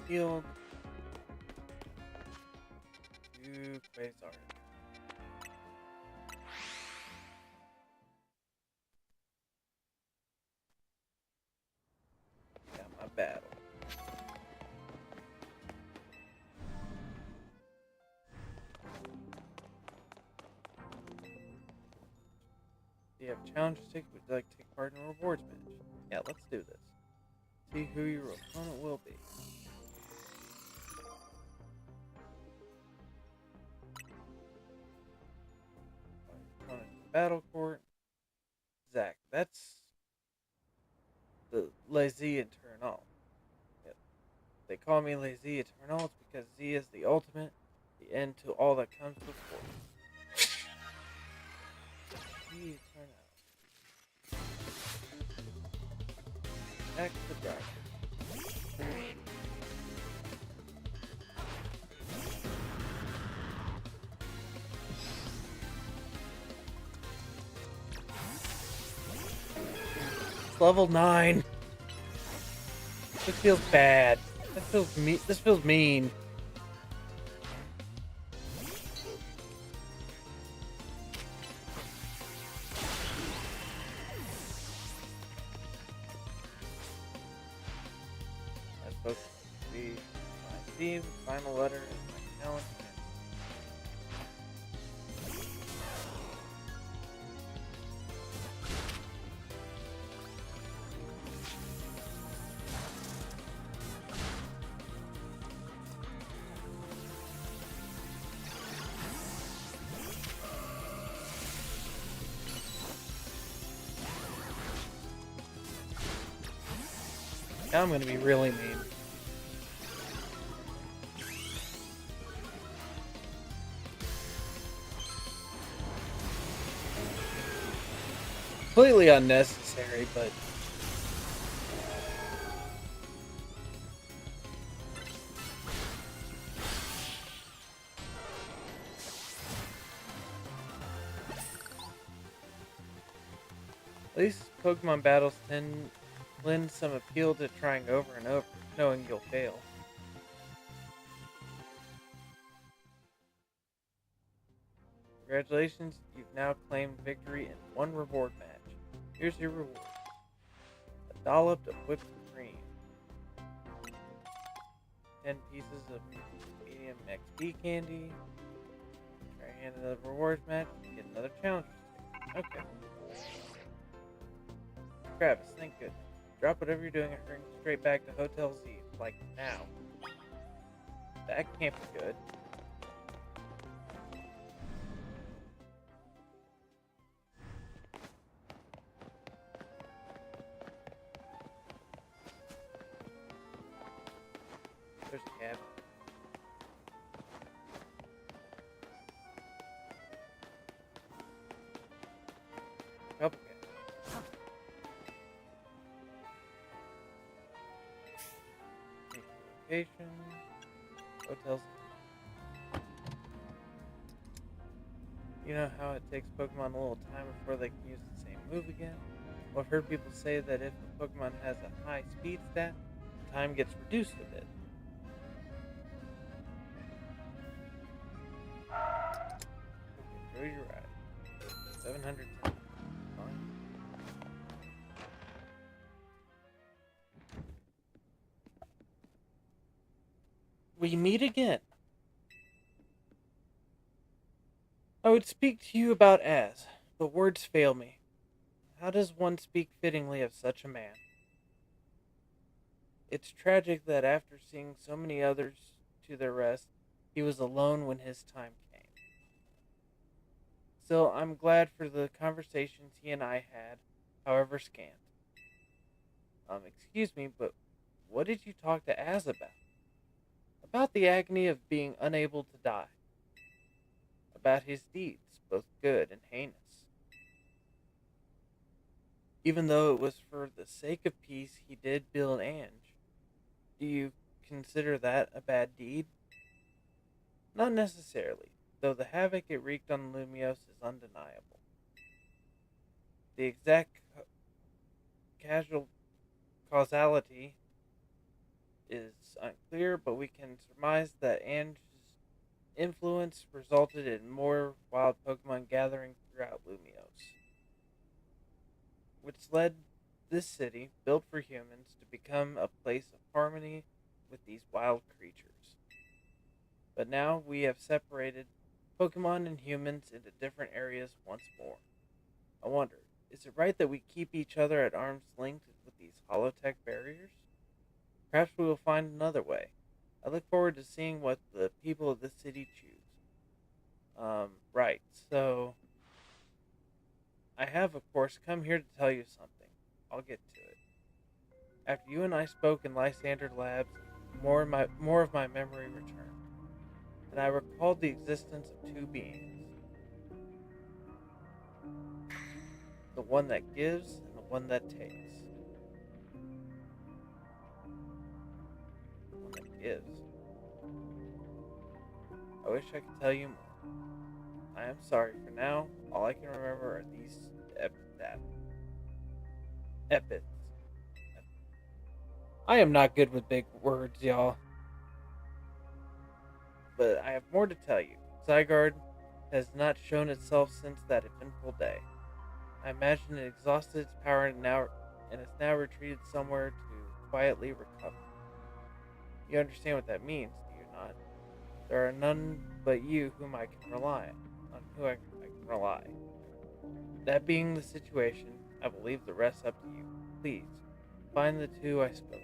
Field. You Quasar. Got my battle. Do you have a challenge stick? Would you like to take part in a rewards match? Yeah, let's do this. See who your opponent will be. Opponent in the battle court. Zach. That's the Lazy Eternal. Yep. They call me Lazy Eternal. It's because Z is the ultimate, the end to all that comes before. Z Eternal. Back to the dragon. It's level 9. This feels bad. This feels mean. That's supposed to be my theme, final letter, and my talent. Now I'm going to be really mean. completely unnecessary, but at least Pokemon battles tend lend some appeal to trying over and over, knowing you'll fail. Congratulations, you've now claimed victory in one reward match. Here's your reward. A dollop of whipped cream. 10 pieces of medium XP candy. Try hand in the rewards match and get another challenge. Okay. Travis, thank goodness. Drop whatever you're doing and hurry straight back to Hotel Z. Like now. That can't be good. There's a cab. Couple cabs. Location. Hotels. You know how it takes Pokemon a little time before they can use the same move again? Well, I've heard people say that if a Pokemon has a high speed stat, the time gets reduced a bit. Okay, enjoy your ride. 710. Fine. We meet again. I would speak to you about Az, but words fail me. How does one speak fittingly of such a man? It's tragic that after seeing so many others to their rest, he was alone when his time came. Still, I'm glad for the conversations he and I had, however scant. Excuse me, but what did you talk to Az about? About the agony of being unable to die. About his deeds, both good and heinous. Even though it was for the sake of peace he did build Ange, do you consider that a bad deed? Not necessarily, though the havoc it wreaked on Lumios is undeniable. The exact casual causality is unclear, but we can surmise that Ange's influence resulted in more wild Pokemon gathering throughout Lumios, which led this city, built for humans, to become a place of harmony with these wild creatures. But now we have separated Pokemon and humans into different areas once more. I wonder, is it right that we keep each other at arm's length with these holotech barriers? Perhaps we will find another way. I look forward to seeing what the people of this city choose. Right, so I have, of course, come here to tell you something. I'll get to it. After you and I spoke in Lysander Labs, more of my memory returned, and I recalled the existence of two beings. The one that gives and the one that takes. The one that gives. I wish I could tell you more. I am sorry for now. All I can remember are these epithets. I am not good with big words, y'all. But I have more to tell you. Zygarde has not shown itself since that eventful day. I imagine it exhausted its power and has now retreated somewhere to quietly recover. You understand what that means, do you not? There are none but you on who I can rely. That being the situation, I will leave the rest up to you. Please, find the two I spoke of.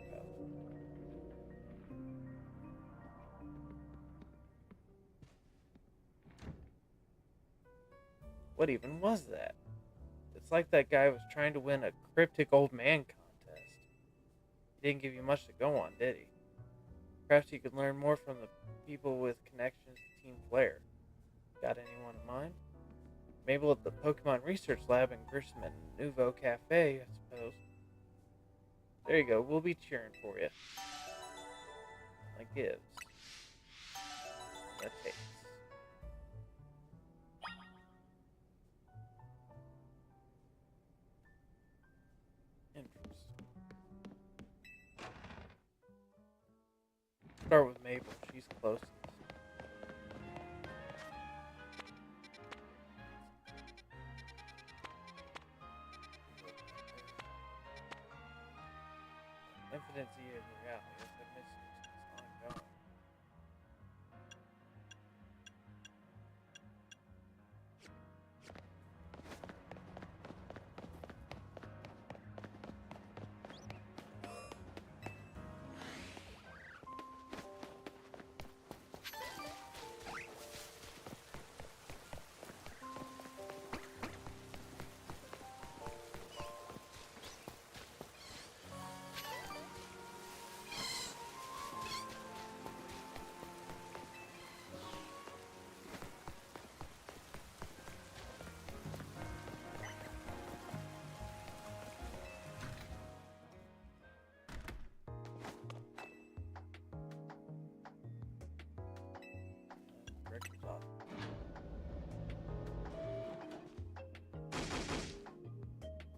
What even was that? It's like that guy was trying to win a cryptic old man contest. He didn't give you much to go on, did he? Perhaps you could learn more from the people with connections to Team Flare. Got anyone in mind? Maybe at the Pokemon Research Lab in Grissom and Nouveau Cafe, I suppose. There you go. We'll be cheering for you. That gives. That takes. Interesting. Start with Mabel. She's closest. Infinity is reality. It's a mystery. It's ongoing. Director's office.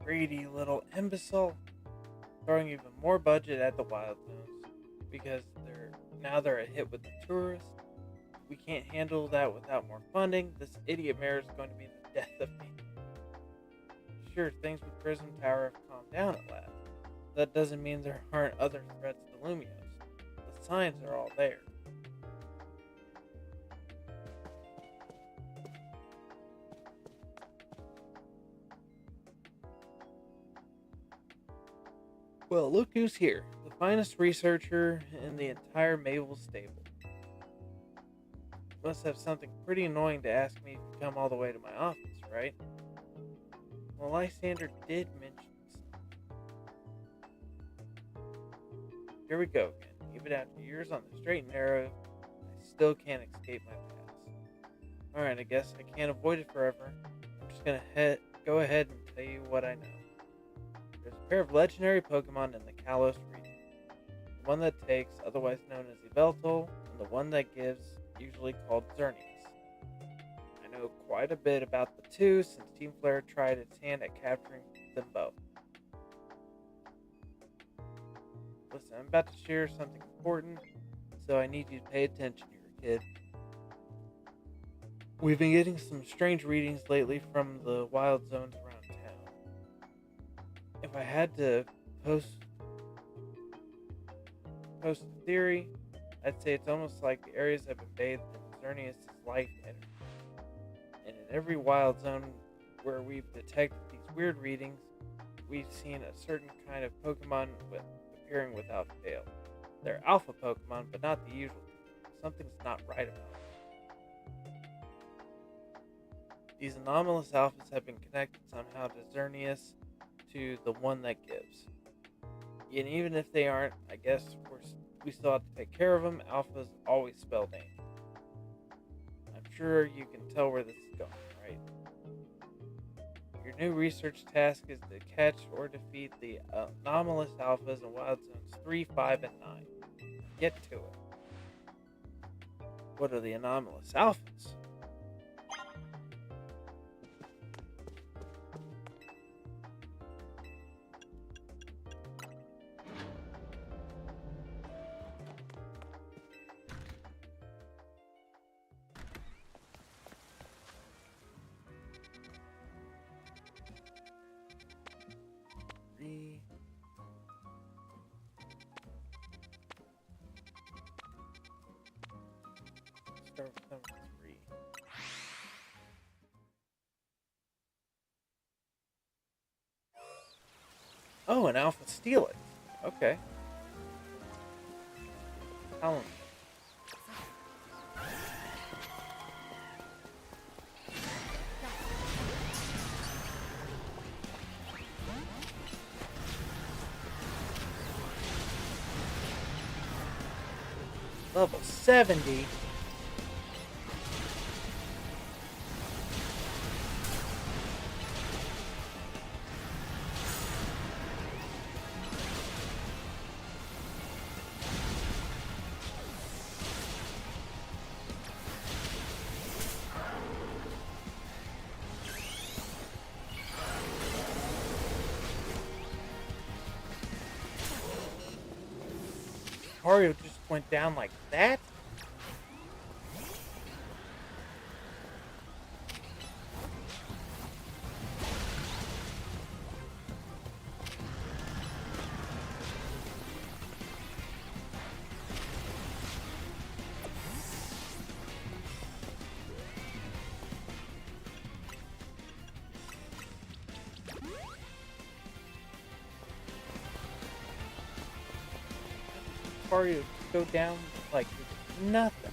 Greedy little imbecile, throwing even more budget at the wild zones because they're a hit with the tourists. We can't handle that without more funding. This idiot mayor is going to be the death of me. Sure, things with Prism Tower have calmed down at last. That doesn't mean there aren't other threats to Lumios. The signs are all there. Well, look who's here. The finest researcher in the entire Mabel stable. Must have something pretty annoying to ask me to come all the way to my office, right? Well, Lysander did mention something. Here we go again. Even after years on the straight and narrow, I still can't escape my past. Alright, I guess I can't avoid it forever. I'm just gonna go ahead and tell you what I know. There's a pair of legendary Pokemon in the Kalos region. The one that takes, otherwise known as Yveltal, and the one that gives, usually called Xerneas. I know quite a bit about the two since Team Flare tried its hand at capturing them both. Listen, I'm about to share something important, so I need you to pay attention here, kid. We've been getting some strange readings lately from the wild zones around town. If I had to post a theory, I'd say it's almost like the areas have been bathed in Xerneas' life energy. And in every wild zone where we've detected these weird readings, we've seen a certain kind of Pokemon appearing without fail. They're alpha Pokemon, but not the usual. Something's not right about them. These anomalous alphas have been connected somehow to Xerneas, to the one that gives. And even if they aren't, I guess we still have to take care of them. Alphas always spell danger. I'm sure you can tell where this is going, right? Your new research task is to catch or defeat the anomalous alphas in Wild Zones 3, 5, and 9. Get to it. What are the anomalous alphas? Start with number 3. Oh, an alpha Steelix. Okay. Talon. Level 70. Lucario just went down like that? Lucario just go down like it's nothing.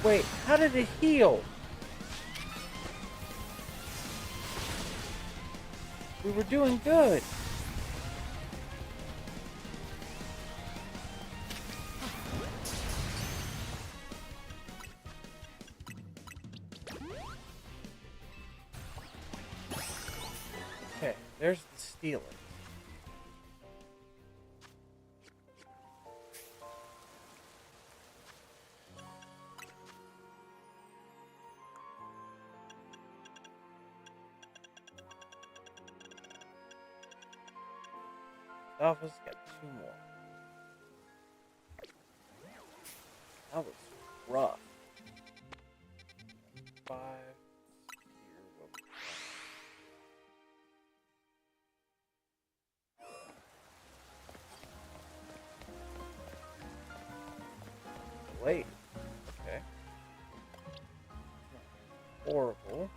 Wait, how did it heal? We were doing good. Okay, there's the stealer. Alpha's got 2 more. That was rough. 5. Wait. Okay. Horrible.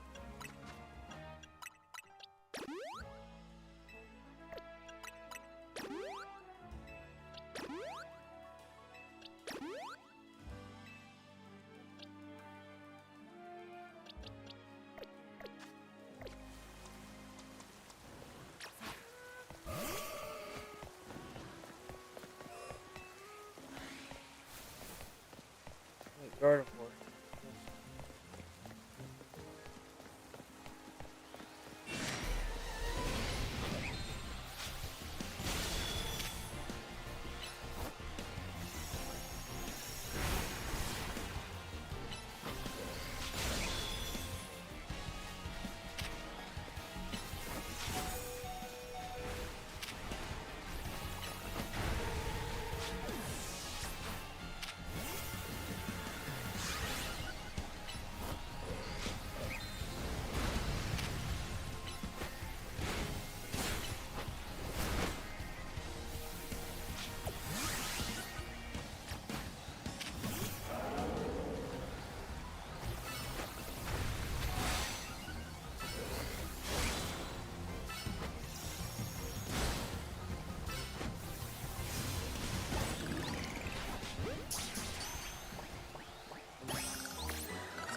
Wait, Gardevoir.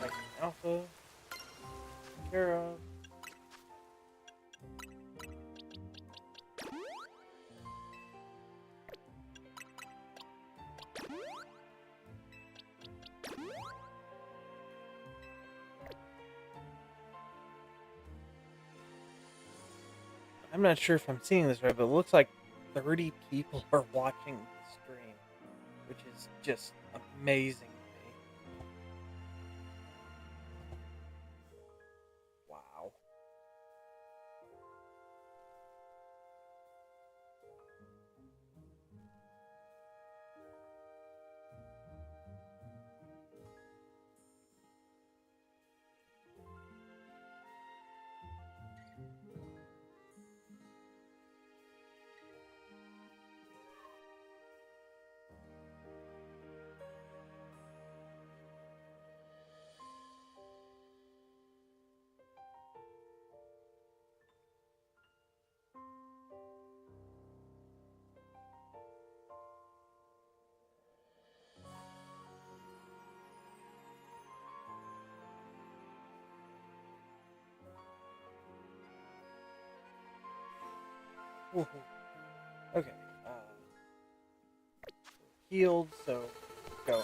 Like Alpha. Care of. I'm not sure if I'm seeing this right, but it looks like 30 people are watching the stream, which is just amazing to me. Wow. Woohoo. Okay. Healed, so go.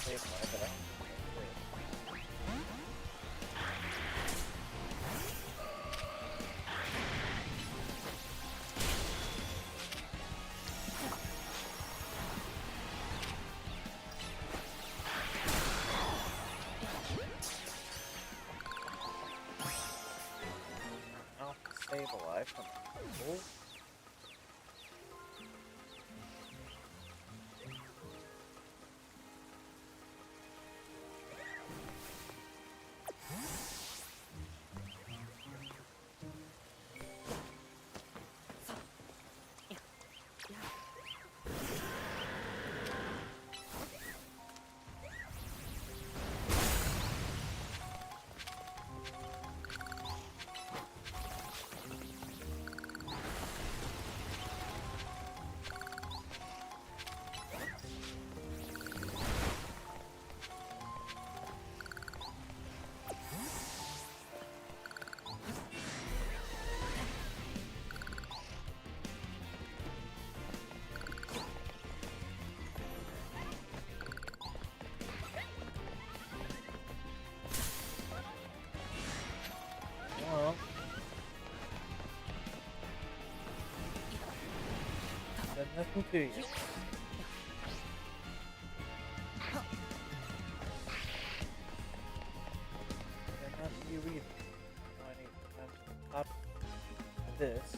save life, but I don't think I'll have to save a life from a bull. Well, said nothing to you. Said nothing to you either. Now I need to climb to the top of this.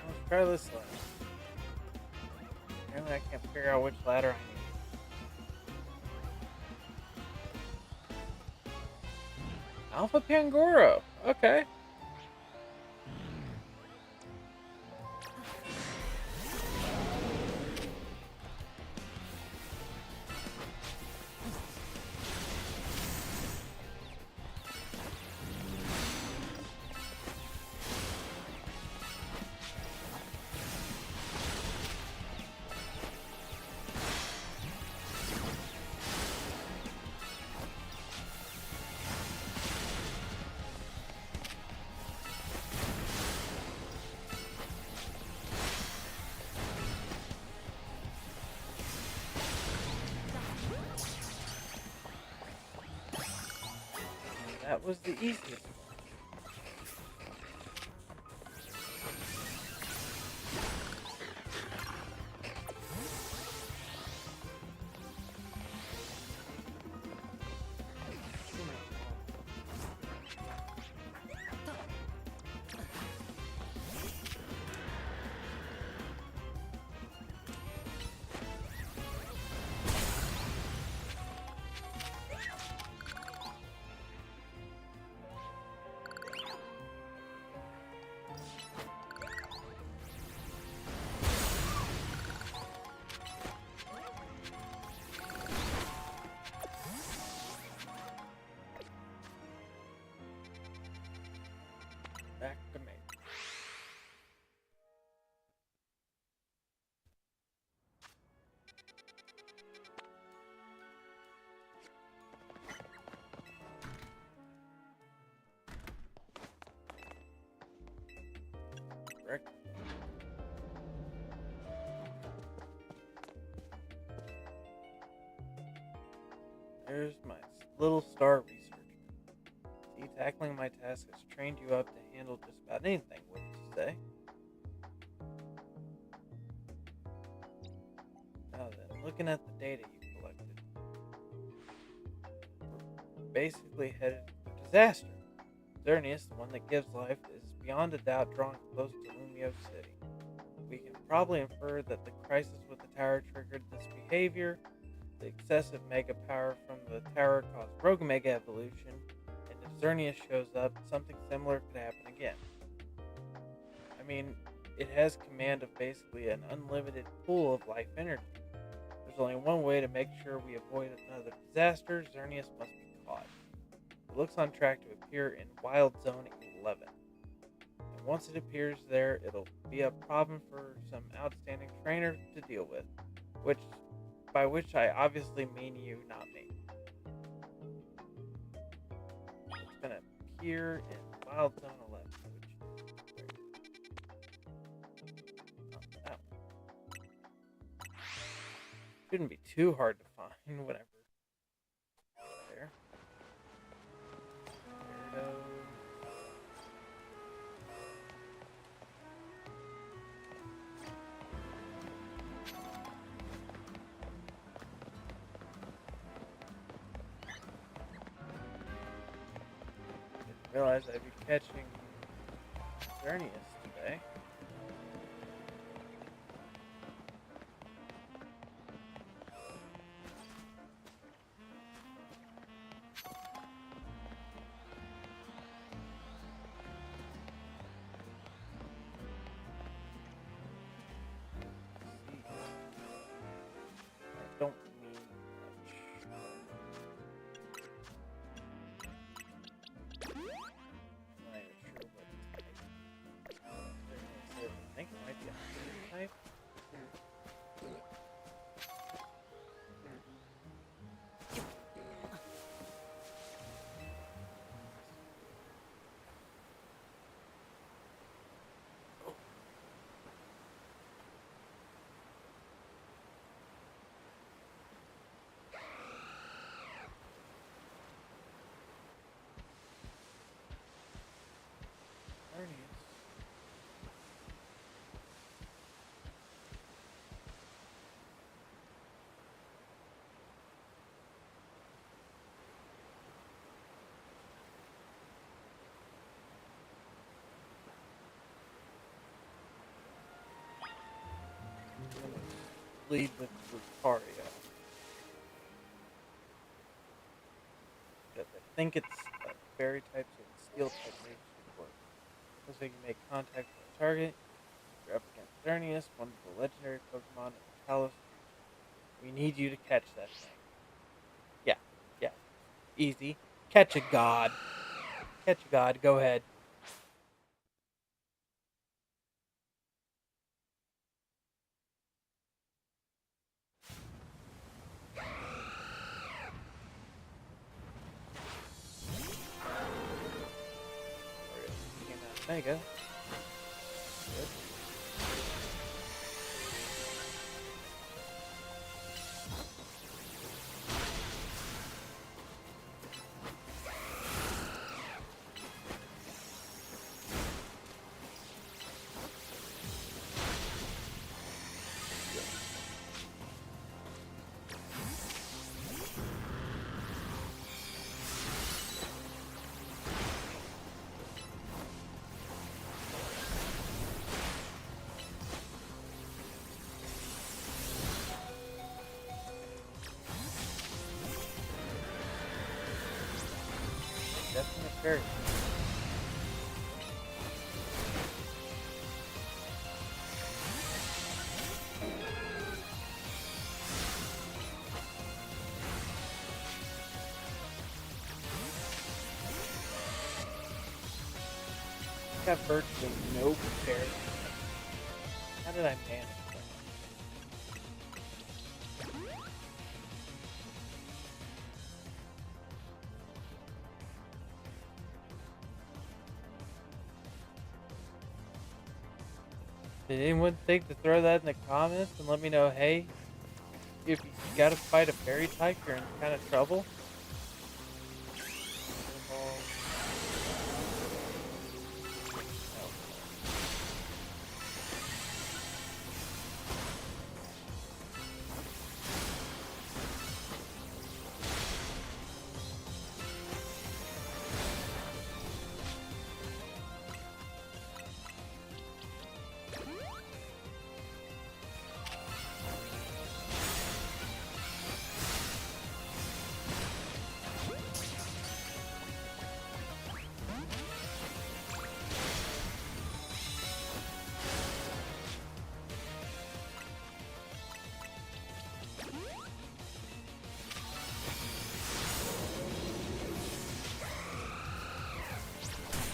Let's try this ladder. Apparently I can't figure out which ladder I need. Alpha Pangoro. Okay. That was the easiest one. Back to me. Correct. There's my little star researcher. See, tackling my task has trained you up to handle just about anything, wouldn't you say? Now then, looking at the data you collected, we're basically headed for disaster. Xerneas, the one that gives life, is beyond a doubt drawing close to Lumio City. We can probably infer that the crisis with the tower triggered this behavior. The excessive mega power from the tower caused rogue mega evolution, and if Xerneas shows up, something similar could happen again. I mean, it has command of basically an unlimited pool of life energy. There's only one way to make sure we avoid another disaster. Xerneas must be caught. It looks on track to appear in Wild Zone 11. And once it appears there, it'll be a problem for some outstanding trainer to deal with, which, by which I obviously mean you, not me. It's gonna appear in Wild Zone 11, which is not that one. Shouldn't be too hard to find whenever. There. Gyarados. Didn't realize I'd be catching Xerneas today. Don't mean much. I'm not even sure what type. I think it might be a fire type. Xerneas. I'm gonna lead with Lucario. Because I think it's fairy type, so the steel type moves should work. So you can make contact with a target. You're up against Xerneas, one of the legendary Pokemon in the Kalos region. We need you to catch that thing. Yeah, yeah. Easy. Catch a god. Catch a god. Go ahead. Came out Mega. Good. Definitely a fairy. Got virtually no fairy. How did I manage that? Did anyone think to throw that in the comments and let me know, hey, if you gotta fight a fairy type, you're in kind of trouble?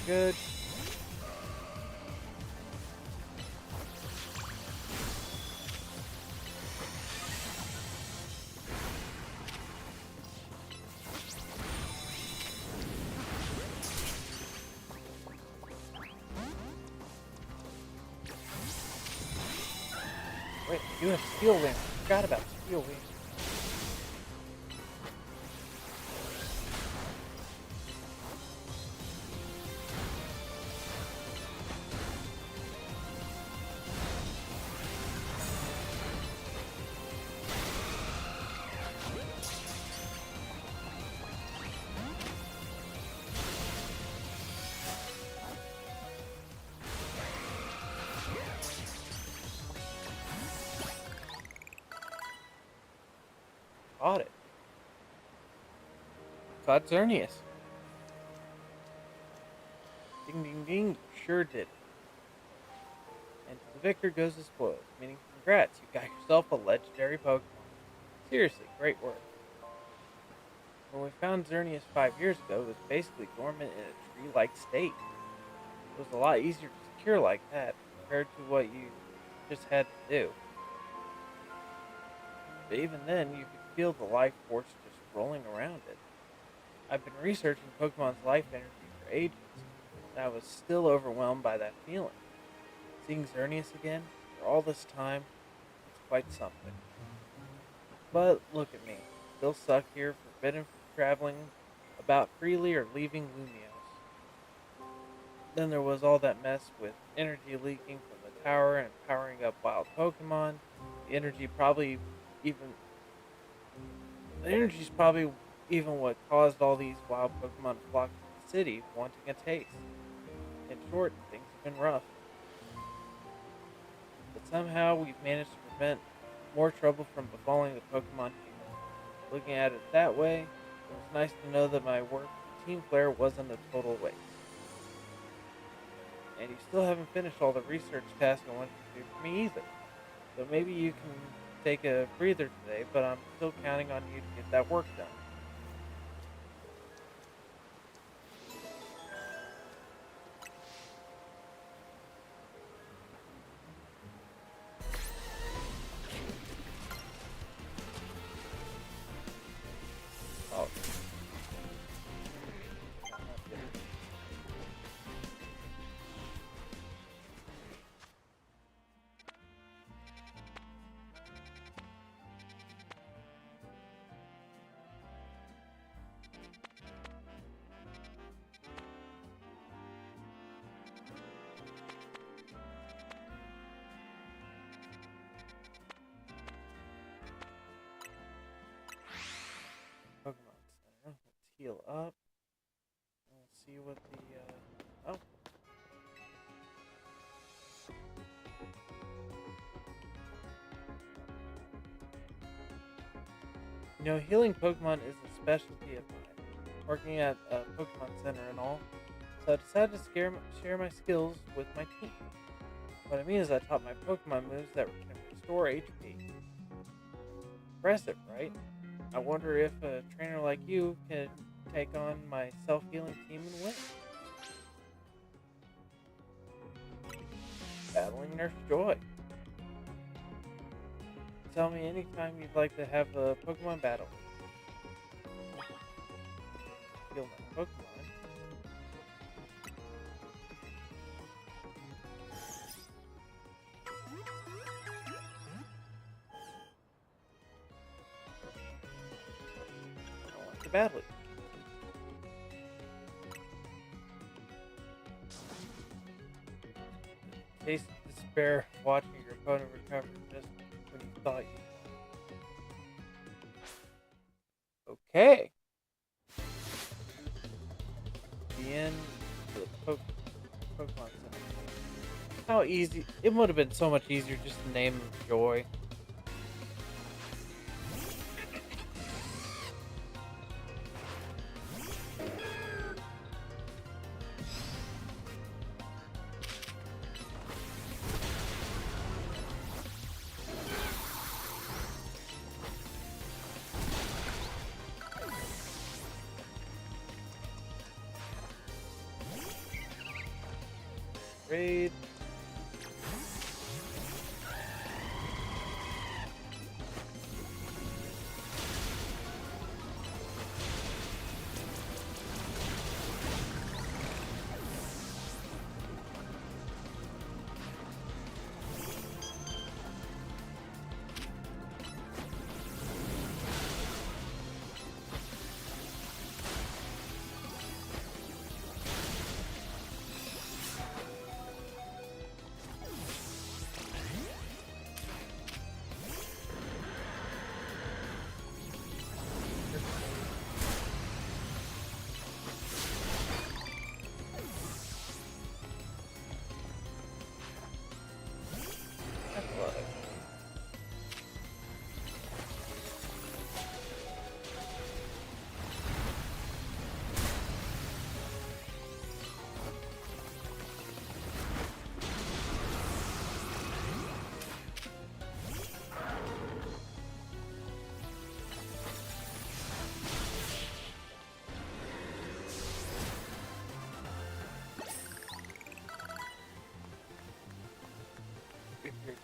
Good. Wait, you have Steel Wing. I forgot about Steel Wing. Caught it. Caught Xerneas. Ding ding ding, you sure did it. And to the victor goes the spoils, meaning congrats, you got yourself a legendary Pokemon. Seriously, great work. When we found Xerneas 5 years ago, it was basically dormant in a tree-like state. It was a lot easier to secure like that, compared to what you just had to do. But even then, you could feel the life force just rolling around it. I've been researching Pokemon's life energy for ages, and I was still overwhelmed by that feeling. Seeing Xerneas again, after all this time, it's quite something. But look at me, still stuck here, forbidden from traveling about freely or leaving Lumios. Then there was all that mess with energy leaking from the tower and powering up wild Pokemon. The energy probably even the energy's probably even what caused all these wild Pokemon to flock to the city, wanting a taste. In short, things have been rough. But somehow we've managed to prevent more trouble from befalling the Pokemon here. Looking at it that way, it was nice to know that my work for Team Flare wasn't a total waste. And you still haven't finished all the research tasks I wanted to do for me either. So maybe you can take a breather today, but I'm still counting on you to get that work done. Oh. Pokemon Center. Let's heal up. And we'll see what the oh. You know, healing Pokemon is a specialty of mine, working at a Pokemon Center and all, so I decided to share my skills with my team. What I mean is I taught my Pokemon moves that can restore HP. Impressive, right? I wonder if a trainer like you could take on my self-healing team and win. Battling Nurse Joy. Tell me anytime you'd like to have a Pokemon battle. Heal my Pokemon. I want to battle you. Taste of despair watching your opponent recover just when you thought you won. Okay. The end of the Pokemon Center. How easy. It would have been so much easier just to name them Joy. Raid.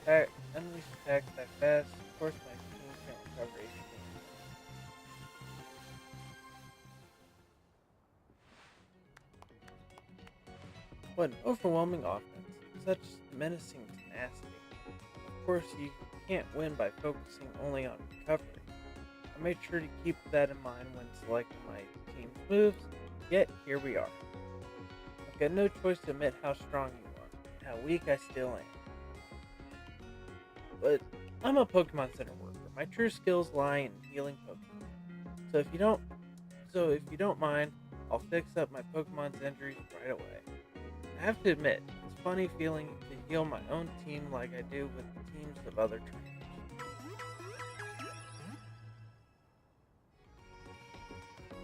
unleash attacks that fast. Of course, my team can't recover HP. What an overwhelming offense. Such menacing tenacity. Of course, you can't win by focusing only on recovery. I made sure to keep that in mind when selecting my team's moves, yet here we are. I've got no choice to admit how strong you are, and how weak I still am. But I'm a Pokemon Center worker. My true skills lie in healing Pokemon. So if you don't mind, I'll fix up my Pokemon's injuries right away. I have to admit, it's funny feeling to heal my own team like I do with teams of other trainers.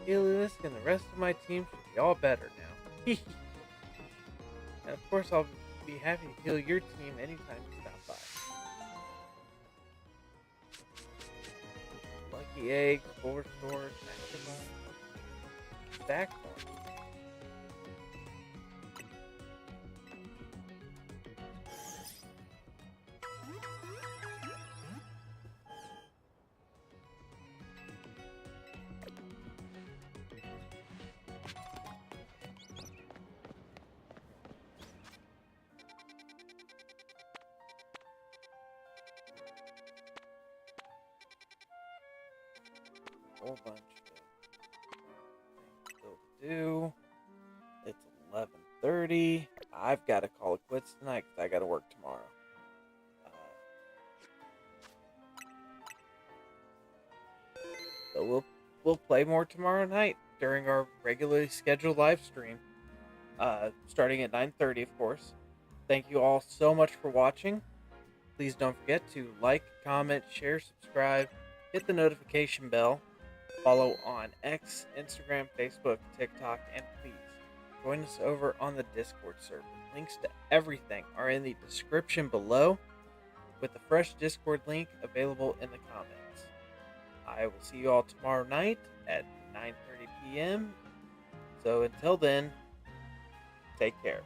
Heliolisk and the rest of my team should be all better now. And of course, I'll be happy to heal your team anytime you stop by. Lucky Egg, Spore Sword, Master Ball, Backbone. Whole bunch of things still to do. It's 11:30. I've got to call it quits tonight because I got to work tomorrow. So we'll play more tomorrow night during our regularly scheduled live stream, starting at 9:30, of course. Thank you all so much for watching. Please don't forget to like, comment, share, subscribe, hit the notification bell, follow on X, Instagram, Facebook, TikTok, and please join us over on the Discord server. Links to everything are in the description below, with the fresh Discord link available in the comments. I will see you all tomorrow night at 9:30 p.m. So until then, take care.